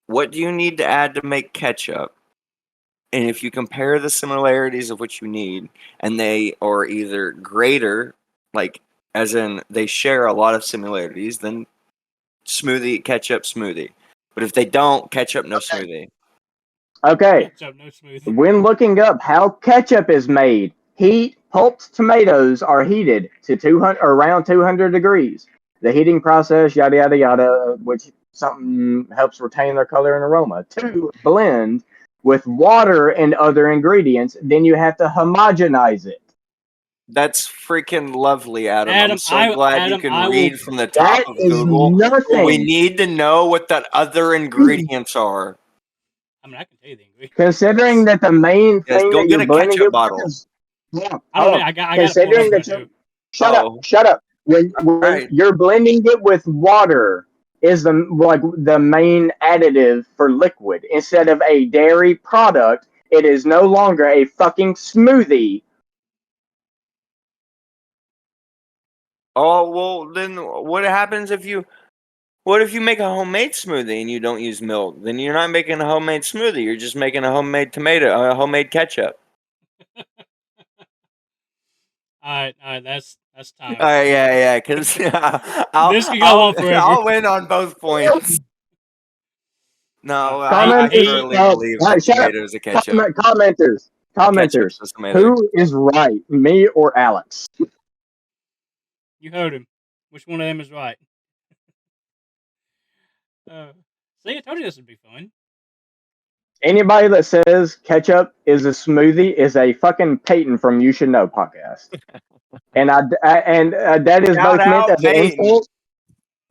what do you need to add to make ketchup? And if you compare the similarities of what you need, and they are either greater, like as in they share a lot of similarities, then smoothie, ketchup, smoothie. But if they don't, ketchup, no smoothie. Okay. Ketchup, no smoothie. When looking up how ketchup is made, pulped tomatoes are heated to 200 around 200 degrees. The heating process, yada yada yada, which something helps retain their color and aroma. To blend with water and other ingredients, then you have to homogenize it. That's freaking lovely, Adam. I'm so glad you can I will. read from the top That of is Google. But we nothing. need to know what the other ingredients are. I mean, I can tell you the ingredients. Considering that the main Yes, thing go that get you're a blending ketchup it with bottle. is I don't know. I got it pulled considering up that right you're now. Oh, shut up. When all right. you're blending it with water is the main additive for liquid. Instead of a dairy product, it is no longer a fucking smoothie. Oh, well, then what happens if you make a homemade smoothie and you don't use milk? Then you're not making a homemade smoothie. You're just making a homemade homemade ketchup. All right. That's time. Yeah, because This could go on forever. I'll win on both points. No, I Commenters, thoroughly believe all that right, shut up. tomato is a ketchup. Commenters. Ketchup's a tomato. Who is right, me or Alex? You heard him. Which one of them is right? See, I told you this would be fun. Anybody that says ketchup is a smoothie is a fucking Peyton from You Should Know podcast. And that is Shout both meant out as an Peyton. insult.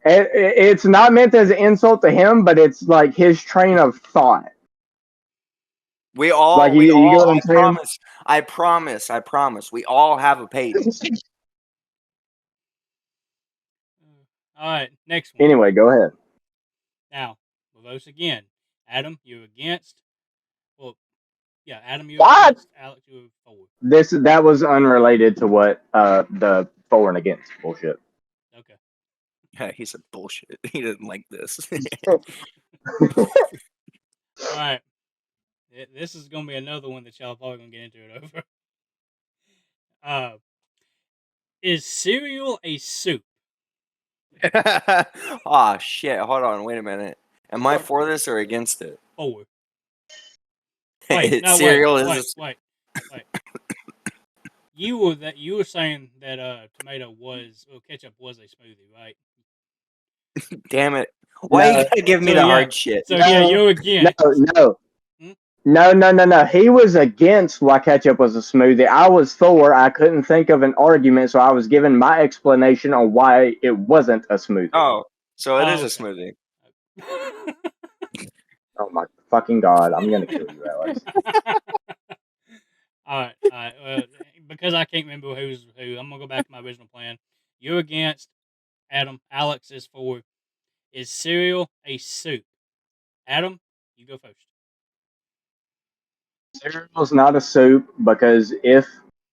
It's not meant as an insult to him, but it's like his train of thought. We Like all, you get what I'm saying? I promise. We all have a Peyton. All right, next one. Anyway, go ahead. Now, we'll vote again. Adam, you against? Well, yeah, Adam, you What? against. Alex, you for. That was unrelated to what the for and against bullshit. Okay. Yeah, he said bullshit. He didn't like this. All right. This is gonna be another one that y'all probably gonna get into it over. Is cereal a soup? Oh shit! Hold on, wait a minute. Am I for this or against it? For. Wait, no, Cereal wait. You were saying that ketchup was a smoothie, right? Damn it! Why you gotta give me So the yeah, hard shit? you're against. No. Hmm? No. He was against why ketchup was a smoothie. I was for. I couldn't think of an argument, so I was giving my explanation on why it wasn't a smoothie. Oh, so it is a Okay. smoothie. Oh my fucking god! I'm gonna kill you, Alex. All right. Because I can't remember who's who, I'm gonna go back to my original plan. You're against. Adam. Alex is for. Is cereal a soup? Adam, you go first. Cereal's not a soup because if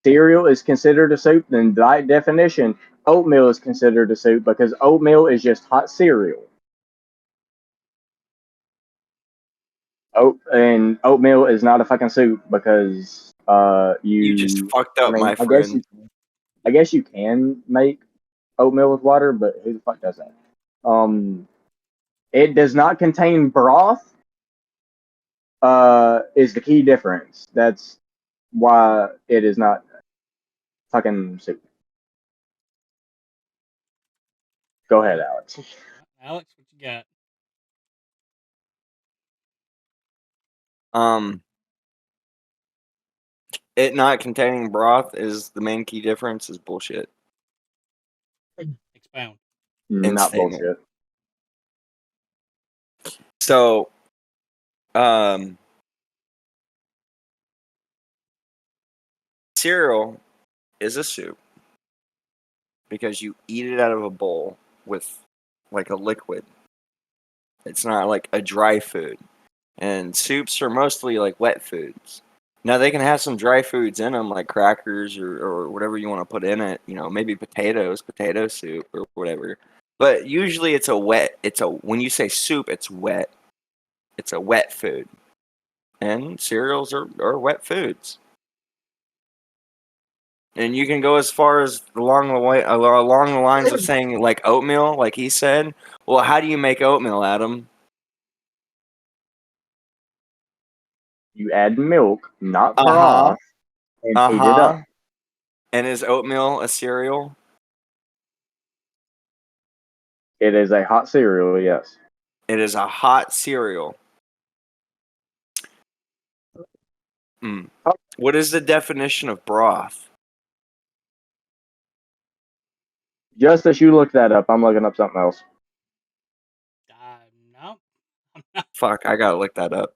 cereal is considered a soup, then by definition, oatmeal is considered a soup because oatmeal is just hot cereal. Oatmeal is not a fucking soup because You just fucked I up, mean my friend. I guess you can make oatmeal with water, but who the fuck does that? It does not contain broth. Is the key difference. That's why it is not fucking soup. Go ahead, Alex. Alex, what you got? It not containing broth is the main key difference. Is bullshit. Expound. End Not statement. bullshit. So, cereal is a soup because you eat it out of a bowl with like a liquid. It's not like a dry food. And soups are mostly like wet foods. Now they can have some dry foods in them, like crackers or whatever you want to put in it. You know, maybe potatoes, potato soup or whatever. But usually it's a wet. When you say soup, it's wet. It's a wet food, and cereals are wet foods. And you can go as far as along the lines of saying like oatmeal, like he said. Well, how do you make oatmeal, Adam? You add milk, not Uh huh. broth, and Uh heat it up. huh. And is oatmeal a cereal? It is a hot cereal, yes. It is a hot cereal. Mm. What is the definition of broth? Just as you look that up, I'm looking up something else. No, I'm not. Fuck, I gotta look that up.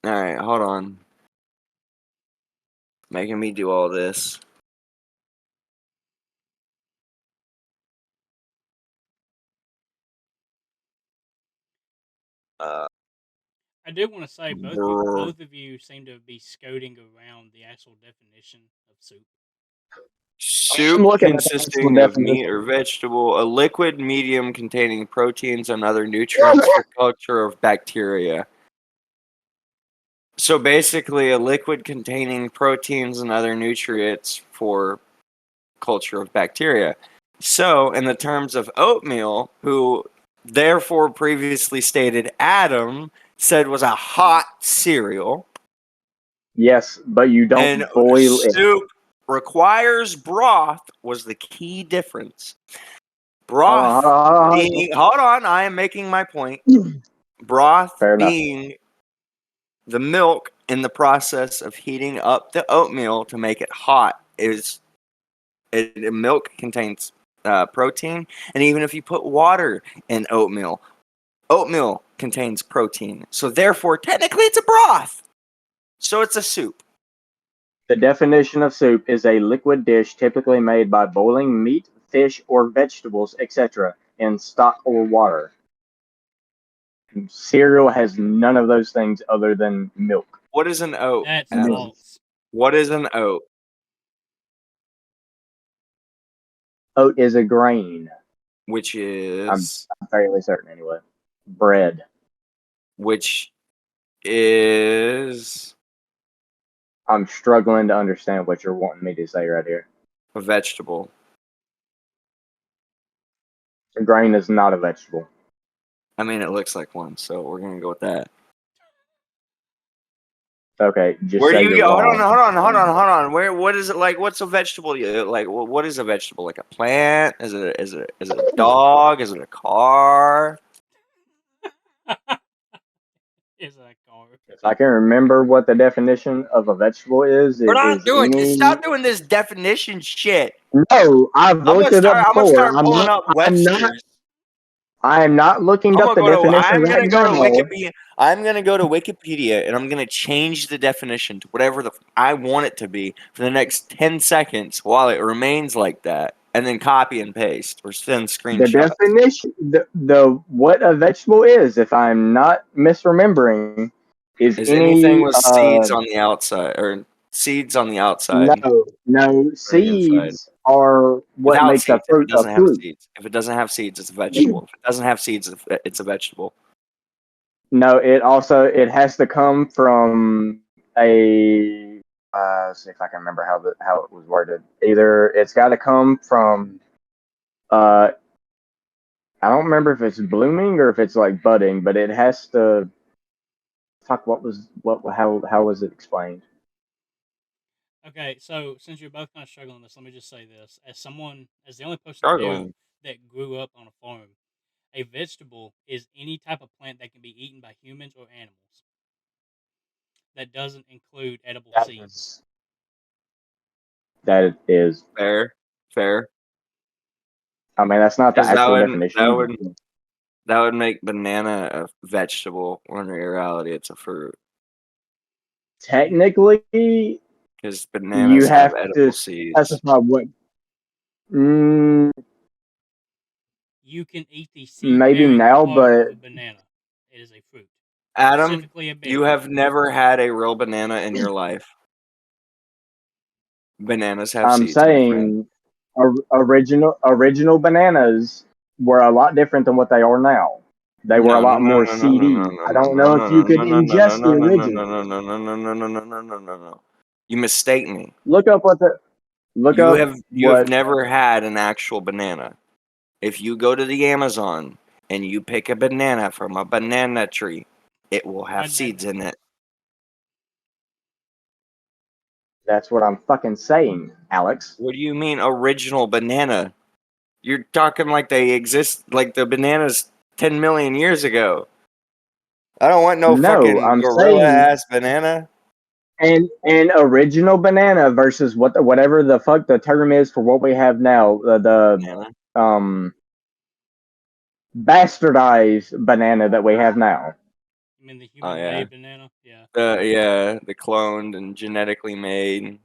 All right, hold on. Making me do all this. I do want to say Brr. both of you seem to be scooting around the actual definition of soup. I'm Soup looking at the actual consisting of meat definition. or vegetable, a liquid medium containing proteins and other nutrients for culture of bacteria. So basically, a liquid containing proteins and other nutrients for culture of bacteria. So, in the terms of oatmeal, who therefore previously stated Adam said was a hot cereal, Yes, but you and don't boil it. soup requires broth was the key difference. Hold on, Broth hold being, hold on, I am making my point. on. Broth Fair enough. being the milk in the process of heating up the oatmeal to make it hot is milk contains protein, and even if you put water in oatmeal, oatmeal contains protein. So therefore, technically, it's a broth. So it's a soup. The definition of soup is a liquid dish typically made by boiling meat, fish, or vegetables, etc., in stock or water. Cereal has none of those things other than milk. What is an oat, That's Adam? false. What is an oat? Oat is a grain. Which I'm is fairly certain anyway. Bread. which is I'm struggling to understand what you're wanting me to say right here. a vegetable. A grain is not a vegetable. I mean, it looks like one, so we're gonna go with that. Okay, just Where do say you you're get? Hold on, wrong. hold on, hold on, hold on. Where? What is it like? What's a vegetable? Like, what is a vegetable? Like a plant? Is it a dog? Is it a car? Is a car. If I can remember what the definition of a vegetable is, We're it not is doing. any. Stop doing this definition shit. No, I've looked it up I'm gonna before. start pulling up I'm not. Webster's. I am not looking up the definition I'm right gonna go to now. Wikipedia. I'm gonna go to Wikipedia and I'm gonna change the definition to whatever I want it to be for the next 10 seconds while it remains like that, and then copy and paste or send The screenshots. definition, the what a vegetable is, if I'm not misremembering, is Is anything any. with seeds on the outside or seeds on the No, outside no. or the inside? Seeds are what Without makes a seeds. If it fruit a doesn't have fruit. seeds. If it doesn't have seeds, it's a vegetable. If it doesn't have seeds, it's a vegetable. No, it has to come from a. Let's see if I can remember how it was worded. Either it's got to come from. Uh, I don't remember if it's blooming or if it's like budding, but it has to. Fuck. What? How was it explained? Okay, so since you're both kind of struggling with this, let me just say this: as the only person in the group Struggling. that grew up on a farm, a vegetable is any type of plant that can be eaten by humans or animals. That doesn't include edible That seeds. is. That is. Fair. Fair. I mean, that's not the Because actual that definition. would that would make banana a vegetable when in reality it's a fruit. Technically, Because you bananas have have to edible seeds. specify what. Mm, You can eat the seed maybe bearing now, part but of a banana. It is a fruit. Adam, specifically a berry. you have never had a real banana in your life. Bananas have I'm seeds, my friend. saying original bananas were a lot different than what they are now. They were a No, no, lot no, more no, no, no, no, seedy. no, I no, don't no, know no, if you no, could no, no, no, ingest the no, no, no, original. no, no, no, no, no, no, no, no, no, no, no. You mistake me. Look up You have what never had an actual banana. If you go to the Amazon and you pick a banana from a banana tree, it will have seeds in it. that's what I'm fucking saying, Alex. What do you mean original banana? You're talking like they exist, like the bananas 10 million years ago. I don't want no No, fucking I'm gorilla saying ass banana. an original banana versus whatever the fuck the term is for what we have now, Banana. um bastardized banana that we have now. I mean, the Oh yeah. human-made banana. Yeah. The cloned and genetically made.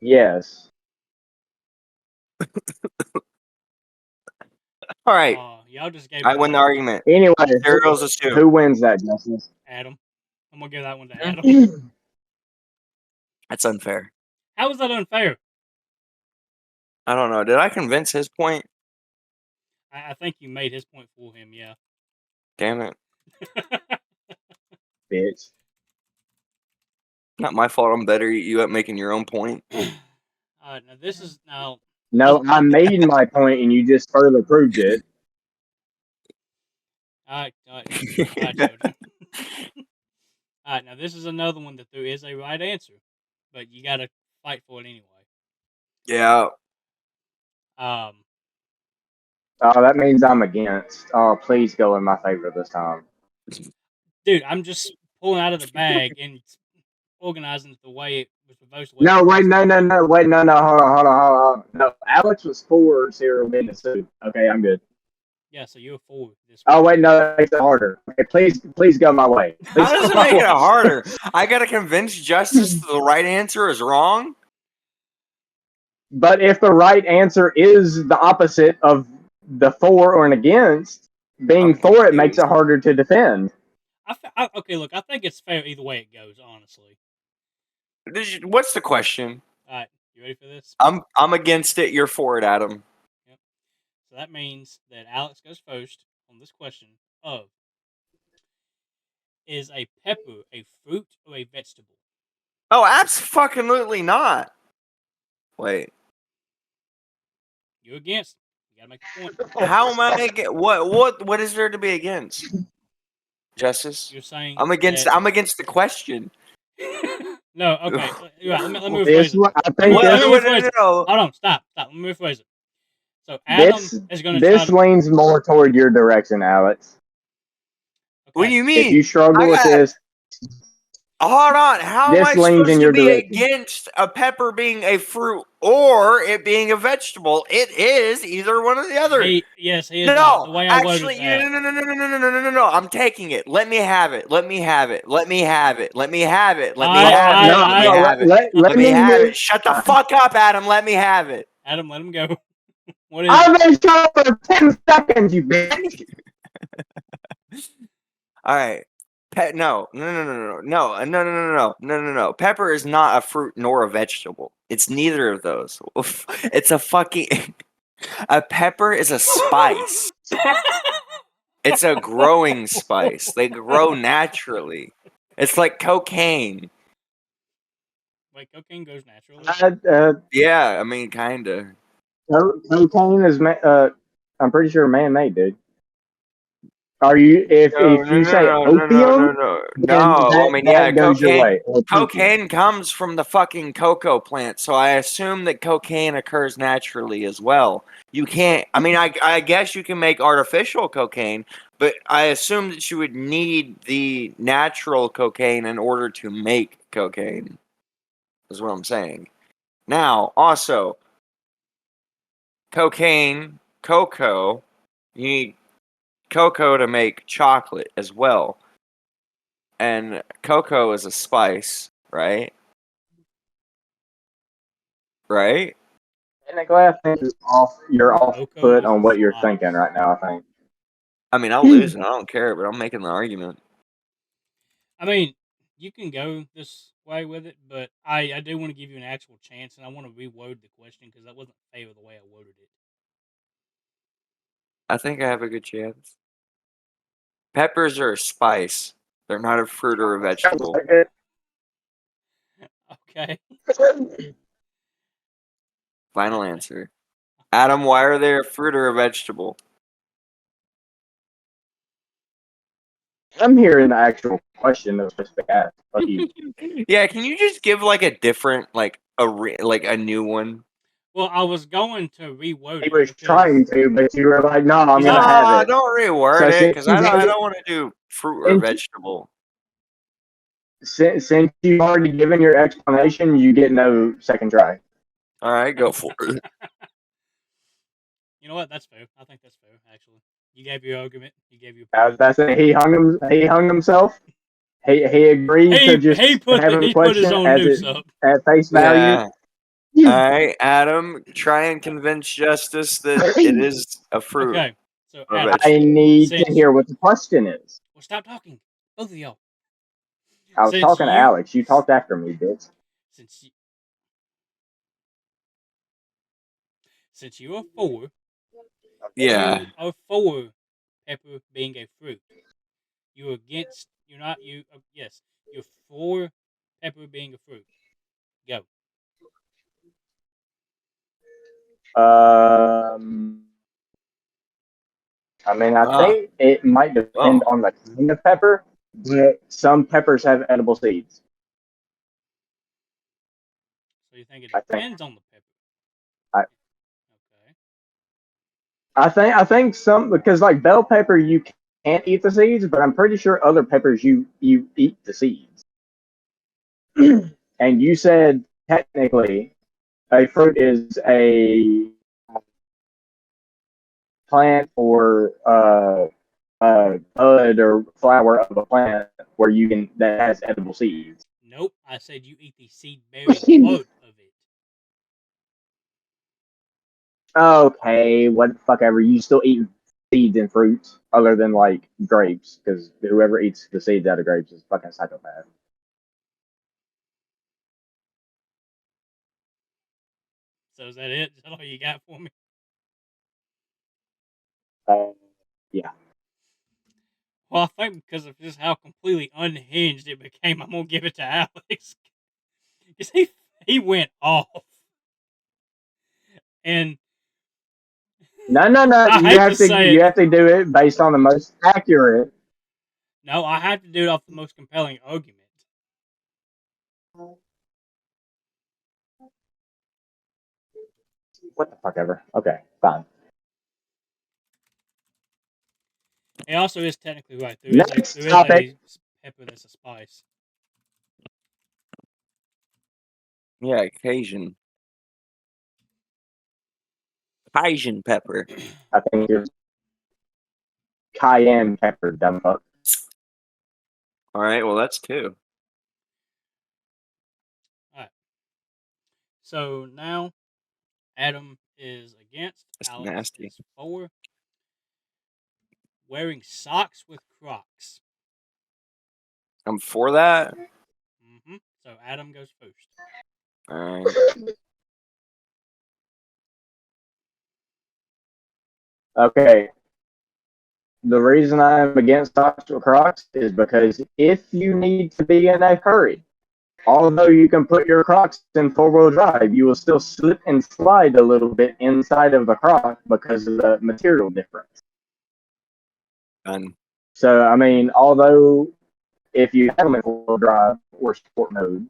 Yes. All right, Y'all just gave I that win one the to argument. Anyway, Cereals assume. who wins that, Justice? Adam. I'm gonna give that one to Hmm? Adam. That's unfair. How is that unfair? I don't know. Did I convince his point? I think you made his point for him. Yeah. Damn it. Bitch. Not my fault. I'm better at you at making your own point. All right. Now this is now. No, I made my point and you just further proved it. All right, children. All right. Now this is another one that there is a right answer, but you gotta fight for it anyway. Yeah. Um. Oh, that means I'm against. Oh, please go in my favor this time. Dude, I'm just pulling out of the bag and organizing it the way it was supposed to. No, wait, no, wait, no, hold on. No, Alex was for Sarah win the suit. Okay, I'm good. Yeah, so you're forward this Oh week. wait, no, that makes it harder. Okay, please go my way. Please How does go it my make it way. harder? I gotta convince Justice that the right answer is wrong? But if the right answer is the opposite of the for or an against, being I'm for it makes it confused. harder to defend. Okay, look, I think it's fair either way it goes, honestly. What's the question? All right, you ready for this? I'm against it. You're for it, Adam. Yep. So that means that Alex goes first on this question of: is a pepper a fruit or a vegetable? Oh, absolutely not. Wait, You're against. You gotta make a point. how am I making what is there to be against? Justice. You're saying I'm against. that. I'm against the question. No, okay. You're right. Let me rephrase This it. I think Let me What? rephrase it. No. Hold on, stop. Let me rephrase it. So Adam this is gonna try this to. leans more toward your direction, Alex. What do Okay. you If mean? you struggle I with got. this, Hold on. How am I this leans in supposed to your be direction. against a pepper being a fruit or it being a vegetable? It is either one or the other. He is not. No, The way I worded actually, that. no. I'm taking it. Let me have it. Let me have it. Let me have it. Let me have it. Let me have it. Let me No, have it. let Let me me have move. it. Shut the fuck up, Adam. Let me have it. Adam, let him go. What is I've it? been shut up for 10 seconds, you bitch. All right. No. Pepper is not a fruit nor a vegetable. It's neither of those. It's a fucking. A pepper is a spice. It's a growing spice. They grow naturally. It's like cocaine. Wait, cocaine goes naturally. Yeah, I mean, kinda. Cocaine is, I'm pretty sure man-made, dude. Are you? No, If no, you no, say no, no, no, no, opium, no. then No, I mean, yeah, that goes your cocaine. way. Or pumpkin. Cocaine comes from the fucking cocoa plant, so I assume that cocaine occurs naturally as well. You can't. I mean, I guess you can make artificial cocaine, but I assume that you would need the natural cocaine in order to make cocaine. Is what I'm saying. Now, also, cocaine, cocoa. You need cocoa to make chocolate as well. And cocoa is a spice, right? Right? Technically, I think you're off Cocoa foot is on a what you're spice. thinking right now. I think. I mean, I'll lose and I don't care, but I'm making the argument. I mean, you can go this way with it, but I do want to give you an actual chance, and I want to reword the question because that wasn't fair the way I worded it. I think I have a good chance. Peppers are a spice. They're not a fruit or a Sounds vegetable. like it. Okay. Final answer. Adam, why are they a fruit or a vegetable? I'm hearing the actual question that was supposed to be asked. Fuck you. Yeah, can you just give like a different, like a new one? Well, I was going to reword He it was trying because to, but you were like, "No, I'm because gonna I have No, it." don't reword So it since because you've I already don't want to do fruit or since, vegetable. since you've already given your explanation, you get no second try. All right, go for it. you know what? That's fair. I think that's fair. Actually, you gave your argument. You gave your point. That's it. He hung himself. He agreed to He just put having the he put his question own as it noose up. at face value. Yeah. All right, Adam, try and convince Justice that it is a fruit Okay, so or a Adam, I vegetable. need to since hear what the question is. well, stop talking, both of y'all. I was Since talking to you Alex. You talked after me, bitch. since you, since you are for Yeah. pepper being a fruit, you're against. You're not. You yes, you're for pepper being a fruit. Go. Um, I mean, I Ah. think it might depend Oh. on the kind of pepper, but some peppers have edible seeds. So you think it I think. depends on the pepper? I, Okay. I think some because like bell pepper you can't eat the seeds, but I'm pretty sure other peppers you eat the seeds. And you said technically a fruit is a plant or bud or flower of a plant where you can that has edible seeds. Nope. I said you eat the seed bearing part of it. Okay, what the fuck ever. You still eat seeds and fruits other than like grapes because whoever eats the seeds out of grapes is fucking psychopath. So is that it? Is that all you got for me? Uh, yeah. Well, I think because of just how completely unhinged it became, I'm gonna give it to Alex because he went off, and No. I hate to say You it. have to do it based on the most accurate. No, I have to do it off the most compelling argument. What the fuck ever. Okay, fine. It also is technically right. Next There is topic. a pepper that's a spice. Yeah, Cajun. Cajun pepper. I think it's cayenne pepper, dumb fuck. All right, well, that's two. All right. So now Adam is against. That's Alex nasty. is for. Wearing socks with Crocs. I'm for that. So Adam goes first. All right. Okay. The reason I'm against socks with Crocs is because if you need to be in a hurry, although you can put your Crocs in four-wheel drive, you will still slip and slide a little bit inside of the Croc because of the material difference. Done. So, I mean, although if you have them in four-wheel drive or sport mode,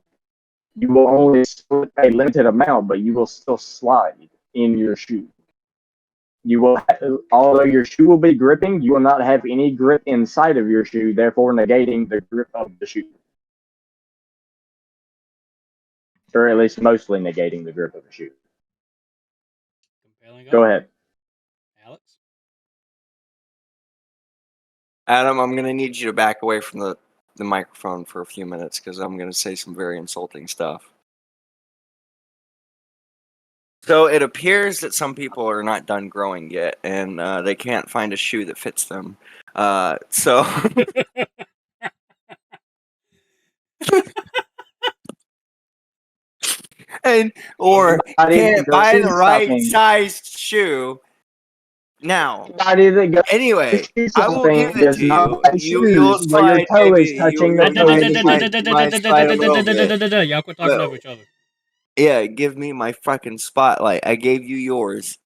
you will only slip a limited amount, but you will still slide in your shoe. You will, although your shoe will be gripping, you will not have any grip inside of your shoe, therefore negating the grip of the shoe, or at least mostly negating the grip of the shoe. Compelling Go argument. ahead. Alex? Adam, I'm gonna need you to back away from the microphone for a few minutes because I'm gonna say some very insulting stuff. So it appears that some people are not done growing yet, and they can't find a shoe that fits them. So and or Anybody that can't goes buy the shoe right shopping, sized shoe. Now, anybody that goes anyway, shoe I will give shopping it does to not you. buy You'll shoes where your slide, toe maybe is touching the toe of the shoe. you might slide a little bit. Y'all quit talking But over each other. yeah, give me my fucking spotlight. I gave you yours.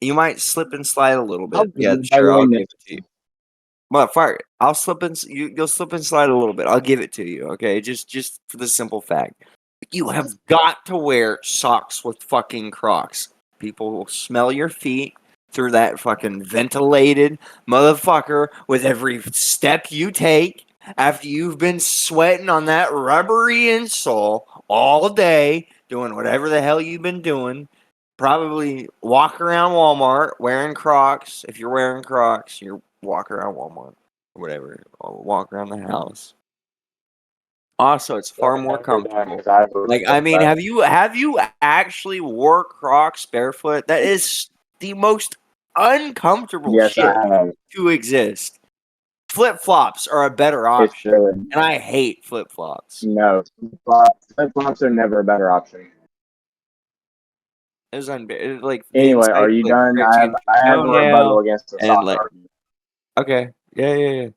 You might slip and slide a little I'll bit. give Yeah, you by sure, I'll one give minute. it to you. Motherfucker, I'll slip and you'll slip and slide a little bit. I'll give it to you, okay? Just for the simple fact, you have got to wear socks with fucking Crocs. People will smell your feet through that fucking ventilated motherfucker with every step you take. After you've been sweating on that rubbery insole all day, doing whatever the hell you've been doing, probably walk around Walmart wearing Crocs. If you're wearing Crocs, you're walk around Walmart or whatever, or walk around the house. Also, it's far more comfortable. Like, I mean, have you actually wore Crocs barefoot? That is the most uncomfortable Yes, I shit have. to exist. Flip flops are a better It's option, really and I hate flip flops. no. Flip flops are never a better option. Like the Anyway, are inside you like done? scratchy into I your have a rebuttal toenail, against the and sock like argument. okay, yeah.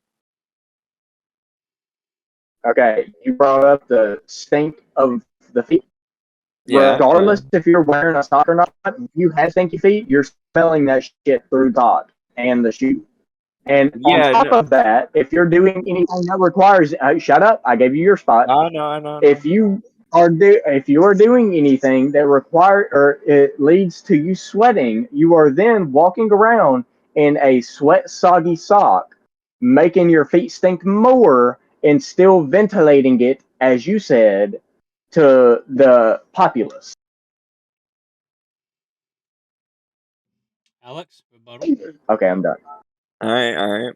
Okay, you brought up the stink of the feet. Yeah. Regardless if you're wearing a sock or not, if you have stinky feet, you're smelling that shit through God and the shoe. And on Yeah, top no, of that, if you're doing anything that requires, shut up, I gave you your spot. I know. If you if you are doing anything that require or it leads to you sweating, you are then walking around in a sweat soggy sock, making your feet stink more and still ventilating it, as you said, to the populace. Alex, rebuttal. Okay, I'm done. All right.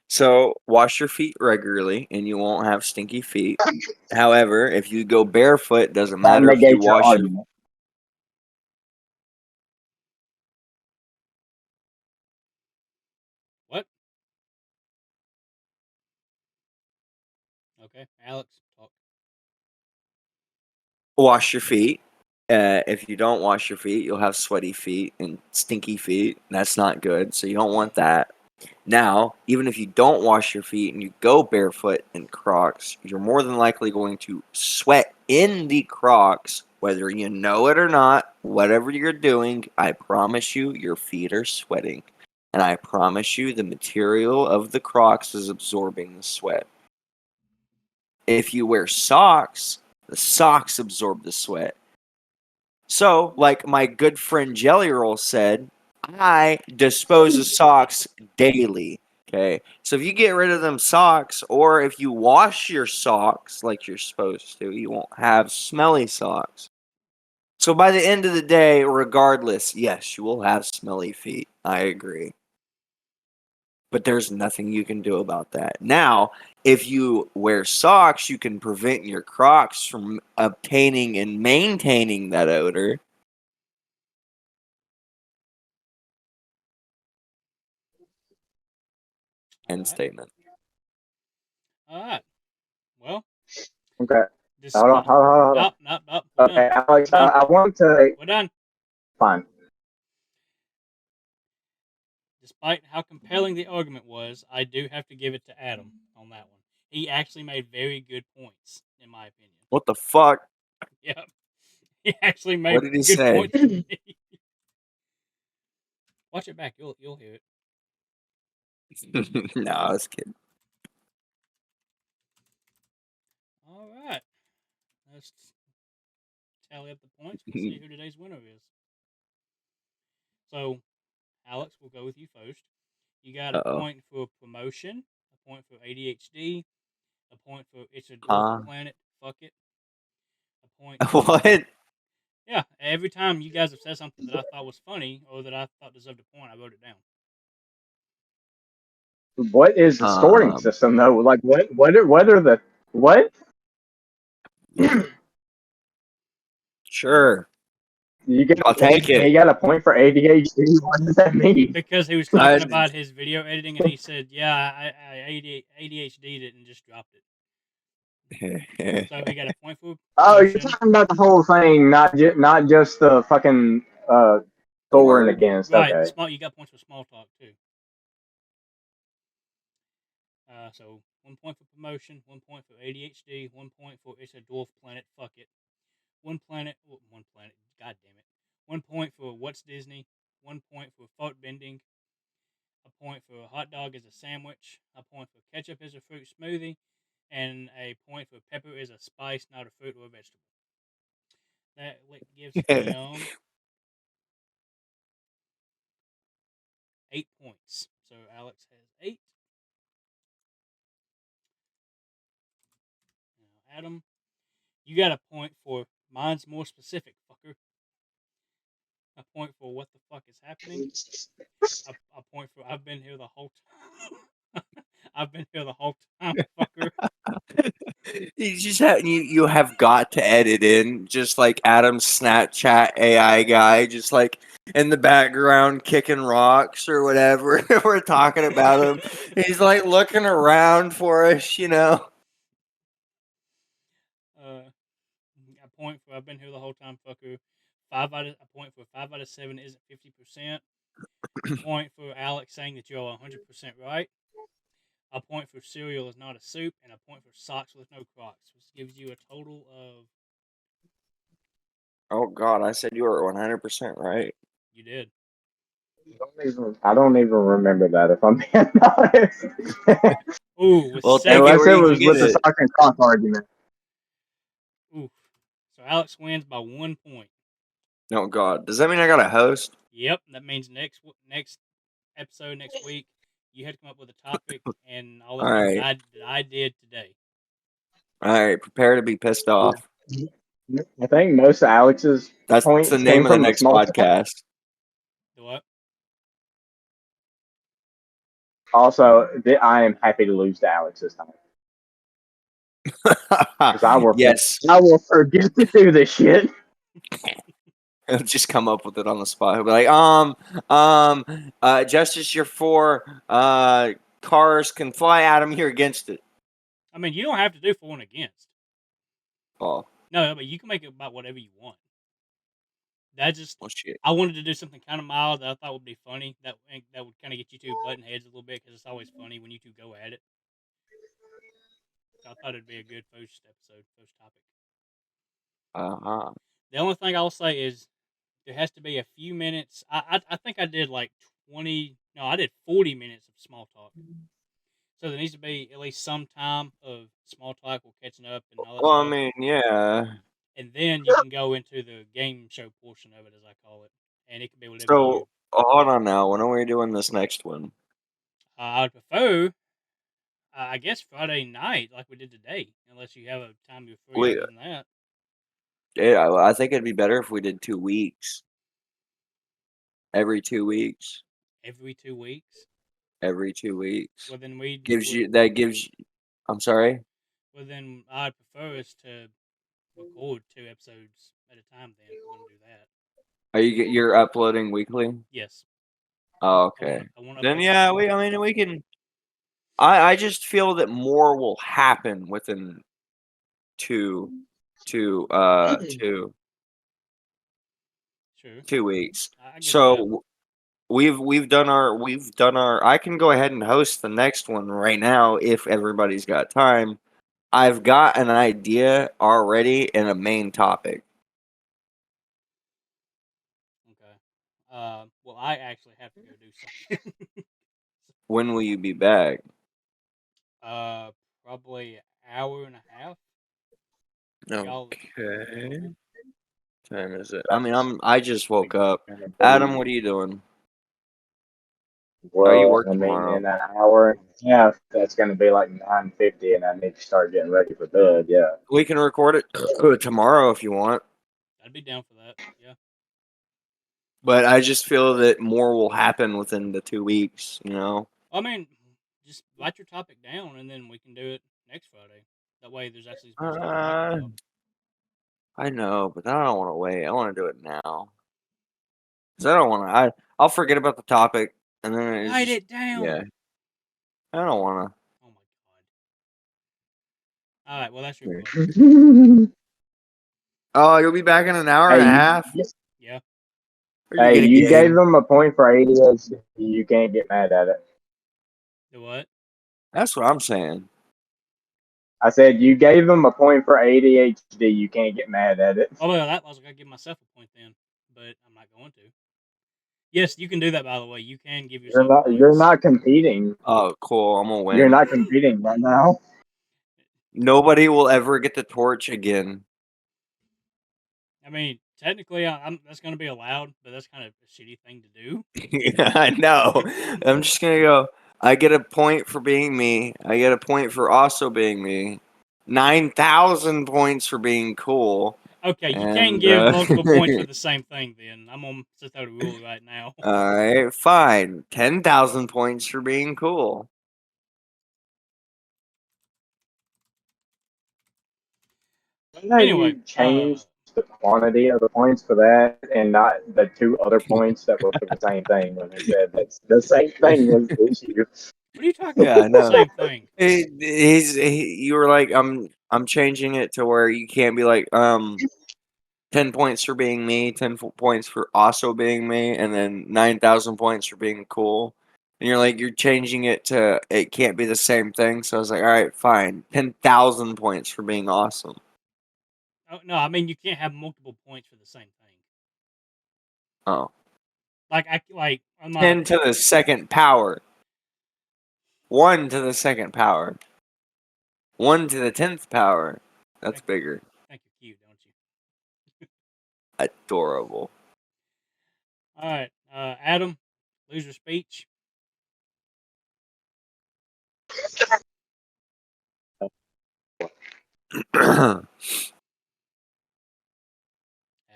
So wash your feet regularly, and you won't have stinky feet. However, if you go barefoot, doesn't That matter if you negates your wash your. argument. What? Okay, Alex, talk. Wash your feet. If you don't wash your feet, you'll have sweaty feet and stinky feet. That's not good. So you don't want that. Now, even if you don't wash your feet and you go barefoot in Crocs, you're more than likely going to sweat in the Crocs, whether you know it or not. Whatever you're doing, I promise you, your feet are sweating. And I promise you, the material of the Crocs is absorbing the sweat. If you wear socks, the socks absorb the sweat. So, like my good friend Jelly Roll said, I dispose of socks daily. Okay. So if you get rid of them socks, or if you wash your socks like you're supposed to, you won't have smelly socks. So by the end of the day, regardless, yes, you will have smelly feet. I agree. But there's nothing you can do about that. Now, if you wear socks, you can prevent your Crocs from obtaining and maintaining that odor. All End right. statement. All right. Well, Okay, despite. hold on. Nope, nope, nope. We're done. Okay, Alex, We're done. I want to. We're done. Fine. Despite how compelling the argument was, I do have to give it to Adam on that one. He actually made very good points, in my opinion. What the fuck? Yeah, he actually What made did he good say? points to me. Watch it back. You'll hear it. No, I was kidding. All right. Let's tally up the points and see who today's winner is. So, Alex, we'll go with you first. You got a Uh-oh. point for promotion, a point for ADHD, a point for it's a dwarf planet, fuck it, a point for What? yeah. Every time you guys have said something that I thought was funny or that I thought deserved a point, I wrote it down. What is the scoring system though? Like what are the what? Sure. You get I'll take it. he got a point for ADHD. What does that mean? Because he was I- talking about his video editing, and he said, "Yeah, I ADHD'd it and just dropped it." So he got a point for Oh, you're promotion. talking about the whole thing, not just the fucking for and Word. against. Right, Okay. you got points for small talk too. So 1 point for promotion, 1 point for ADHD, 1 point for it's a dwarf planet. Fuck it. One planet. One planet. God damn it. 1 point for what's Disney. 1 point for fart bending. A point for a hot dog as a sandwich. A point for ketchup as a fruit smoothie, and a point for pepper as a spice, not a fruit or a vegetable. That gives him 8 points. So Alex has 8. Now, Adam, you got a point for mine's more specific, fucker. A point for what the fuck is happening. A point for I've been here the whole time. I've been here the whole time, fucker. You have got to edit in just like Adam's Snapchat AI guy, just like in the background kicking rocks or whatever. We're talking about him. He's like looking around for us, you know. A point for I've been here the whole time, fucker. A point for 5 out of 7 isn't 50%. A point for Alex saying that you're 100% right. A point for cereal is not a soup, and a point for socks with no Crocs, which gives you a total of. Oh God, I said you were 100% right. You did. I don't even remember that, if I'm being honest. Ooh, with Well, take it 7. Unless where it you can was get with the it. sock and cross argument. Ooh. So Alex wins by 1 point. Oh God, does that mean I got a host? Yep, that means next episode next week, you had to come up with a topic, and I'll let All you know right, that I did today. all right. Prepare to be pissed off. I think most of Alex's That's the points name came of the from the next small talk. podcast. The what? Also, I am happy to lose to Alex this time because Yes, I will forget to do this shit. he'll just come up with it on the spot. He'll be like, Justice, you're for cars can fly. Adam, you're against it. I mean, you don't have to do for and against. Oh, No, but you can make it about whatever you want. That just well, shit. I wanted to do something kind of mild that I thought would be funny. That would kind of get you two button heads a little bit because it's always funny when you two go at it. So I thought it'd be a good first episode, first topic. Uh-huh. The only thing I'll say is there has to be a few minutes. I think I did like 20. No, I did 40 minutes of small talk. So there needs to be at least some time of small talk or catching up and all that Well, I stuff. mean, yeah. And then you can go into the game show portion of it, as I call it, and it can be whatever you. So, hold on now. When are we doing this next one? I would prefer, I guess, Friday night, like we did today, unless you have a time you're free We, other than that. yeah, I think it'd be better if we did 2 weeks. Every 2 weeks. Every 2 weeks. Every 2 weeks. Well, then we Gives would. you, that gives you, I'm sorry? Well, then I'd prefer us to record 2 episodes at a time. Then if we're gonna do that. You're uploading weekly? Yes. Oh, I want okay. to. I want to Then upload. yeah, I mean we can. I just feel that more will happen within two two two Sure. 2 weeks. I get that. So we've done our I can go ahead and host the next one right now if everybody's got time. I've got an idea already and a main topic. Okay. Well, I actually have to go do something. When will you be back? uh, Probably an hour and a half. Y'all. Okay. Time is it? I mean, I just woke up. Adam, what are you doing? Oh, you Well, work I mean, tomorrow. in an hour and a half, that's going to be like 9:50, and I need to start getting ready for bed. Yeah. We can record it tomorrow if you want. I'd be down for that. Yeah. But I just feel that more will happen within the 2 weeks, you know? I mean, just write your topic down, and then we can do it next Friday. That way, there's actually more stuff to talk Uh, about. I know, but I don't want to wait. I want to do it now. 'Cause I don't want to. I'll forget about the topic, and then it's Write just, it down. yeah. I don't want to. Oh my god. All right. Well, that's your Hey, question. Oh, you'll be back in an hour and a half. Yeah. Or you get a you gave game. them a point for ADHD. You can't get mad at it. The what? That's what I'm saying. I said you gave them a point for ADHD. You can't get mad at it. Oh, well, that I was gonna give myself a point then, but I'm not going to. Yes, you can do that. By the way, you can give You're yourself not. You're points. not competing. Oh, cool. I'm gonna You're win. not competing right now. Nobody will ever get the torch again. I mean, technically, that's gonna be allowed, but that's kind of a shitty thing to do. Yeah, I know. I'm just gonna go. I get a point for being me. I get a point for also being me. 9,000 points for being cool. Okay, you can't And give multiple points for the same thing. Then I'm gonna set that a rule right now. all right, fine. 10,000 points for being cool. Why not Anyway, you change the quantity of the points for that and not the two other points that were for the same thing when they said that's the same thing was the issue. what are you talking Yeah, I about? The know. same thing. You were like, I'm changing it to where you can't be like 10 points for being me, 10 points for also being me, and then 9,000 points for being cool. And you're like, you're changing it to it can't be the same thing. So I was like, all right, fine. 10,000 points for being awesome. Oh, no, I mean you can't have multiple points for the same thing. Oh. I'm not. 10 to the second power. 1 to the second power. 1 to the 10th power. That's bigger. Think you're cute, don't you? Adorable. All right, Adam, loser speech.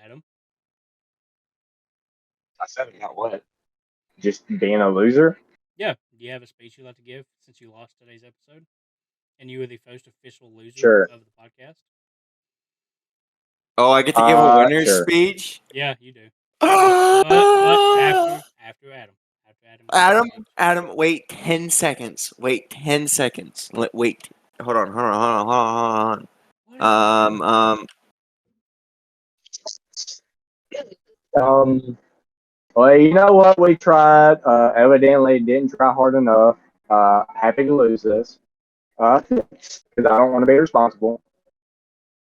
Adam, I said about what? Just being a loser? yeah. Do you have a speech you'd like to give since you lost today's episode, and you were the first official loser Sure. of the podcast? Oh, I get to give a winner's Sure. speech? Yeah, you do. But after Adam, gives his Adam, speech. Adam, wait 10 seconds. Wait 10 seconds. Wait. Hold on, hold on, hold on, hold on, What are you hold doing? on. Well, you know what? We tried. Evidently, didn't try hard enough. Happy to lose this. Because I don't want to be responsible.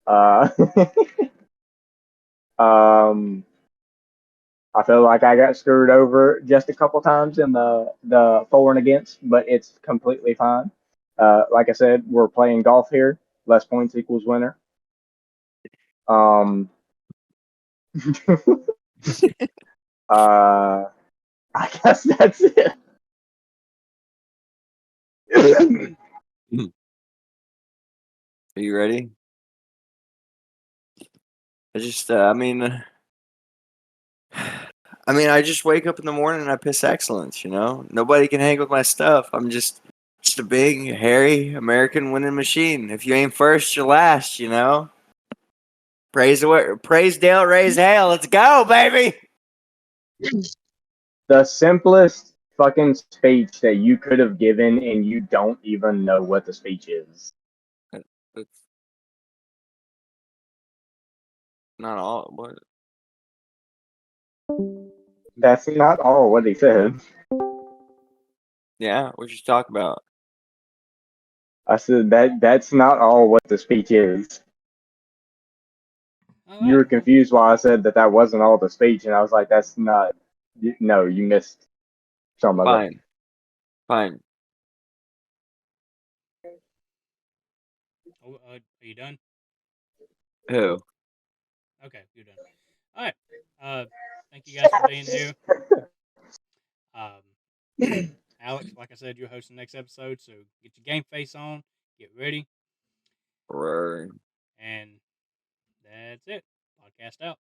Uh, I feel like I got screwed over just a couple times in the for and against, but it's completely fine. Like I said, we're playing golf here. Less points equals winner. I guess that's it. Are you ready? I just wake up in the morning and I piss excellence, you know? Nobody can hang with my stuff. I'm just a big, hairy American winning machine. If you ain't first, you're last, you know? Praise Dale, raise hail. Let's go, baby. The simplest fucking speech that you could have given, and you don't even know what the speech is. That's not all. What? That's not all what he said. Yeah, what you talk about? I said that's not all what the speech is. All You right. were confused why I said that wasn't all the speech, and I was like, that's not. No, you missed some of it. Fine. Fine. Are you done? Who? Okay, you're done. All right. Thank you guys for being here. Alex, like I said, you're hosting the next episode, so get your game face on, get ready, Right. and that's it. Podcast out.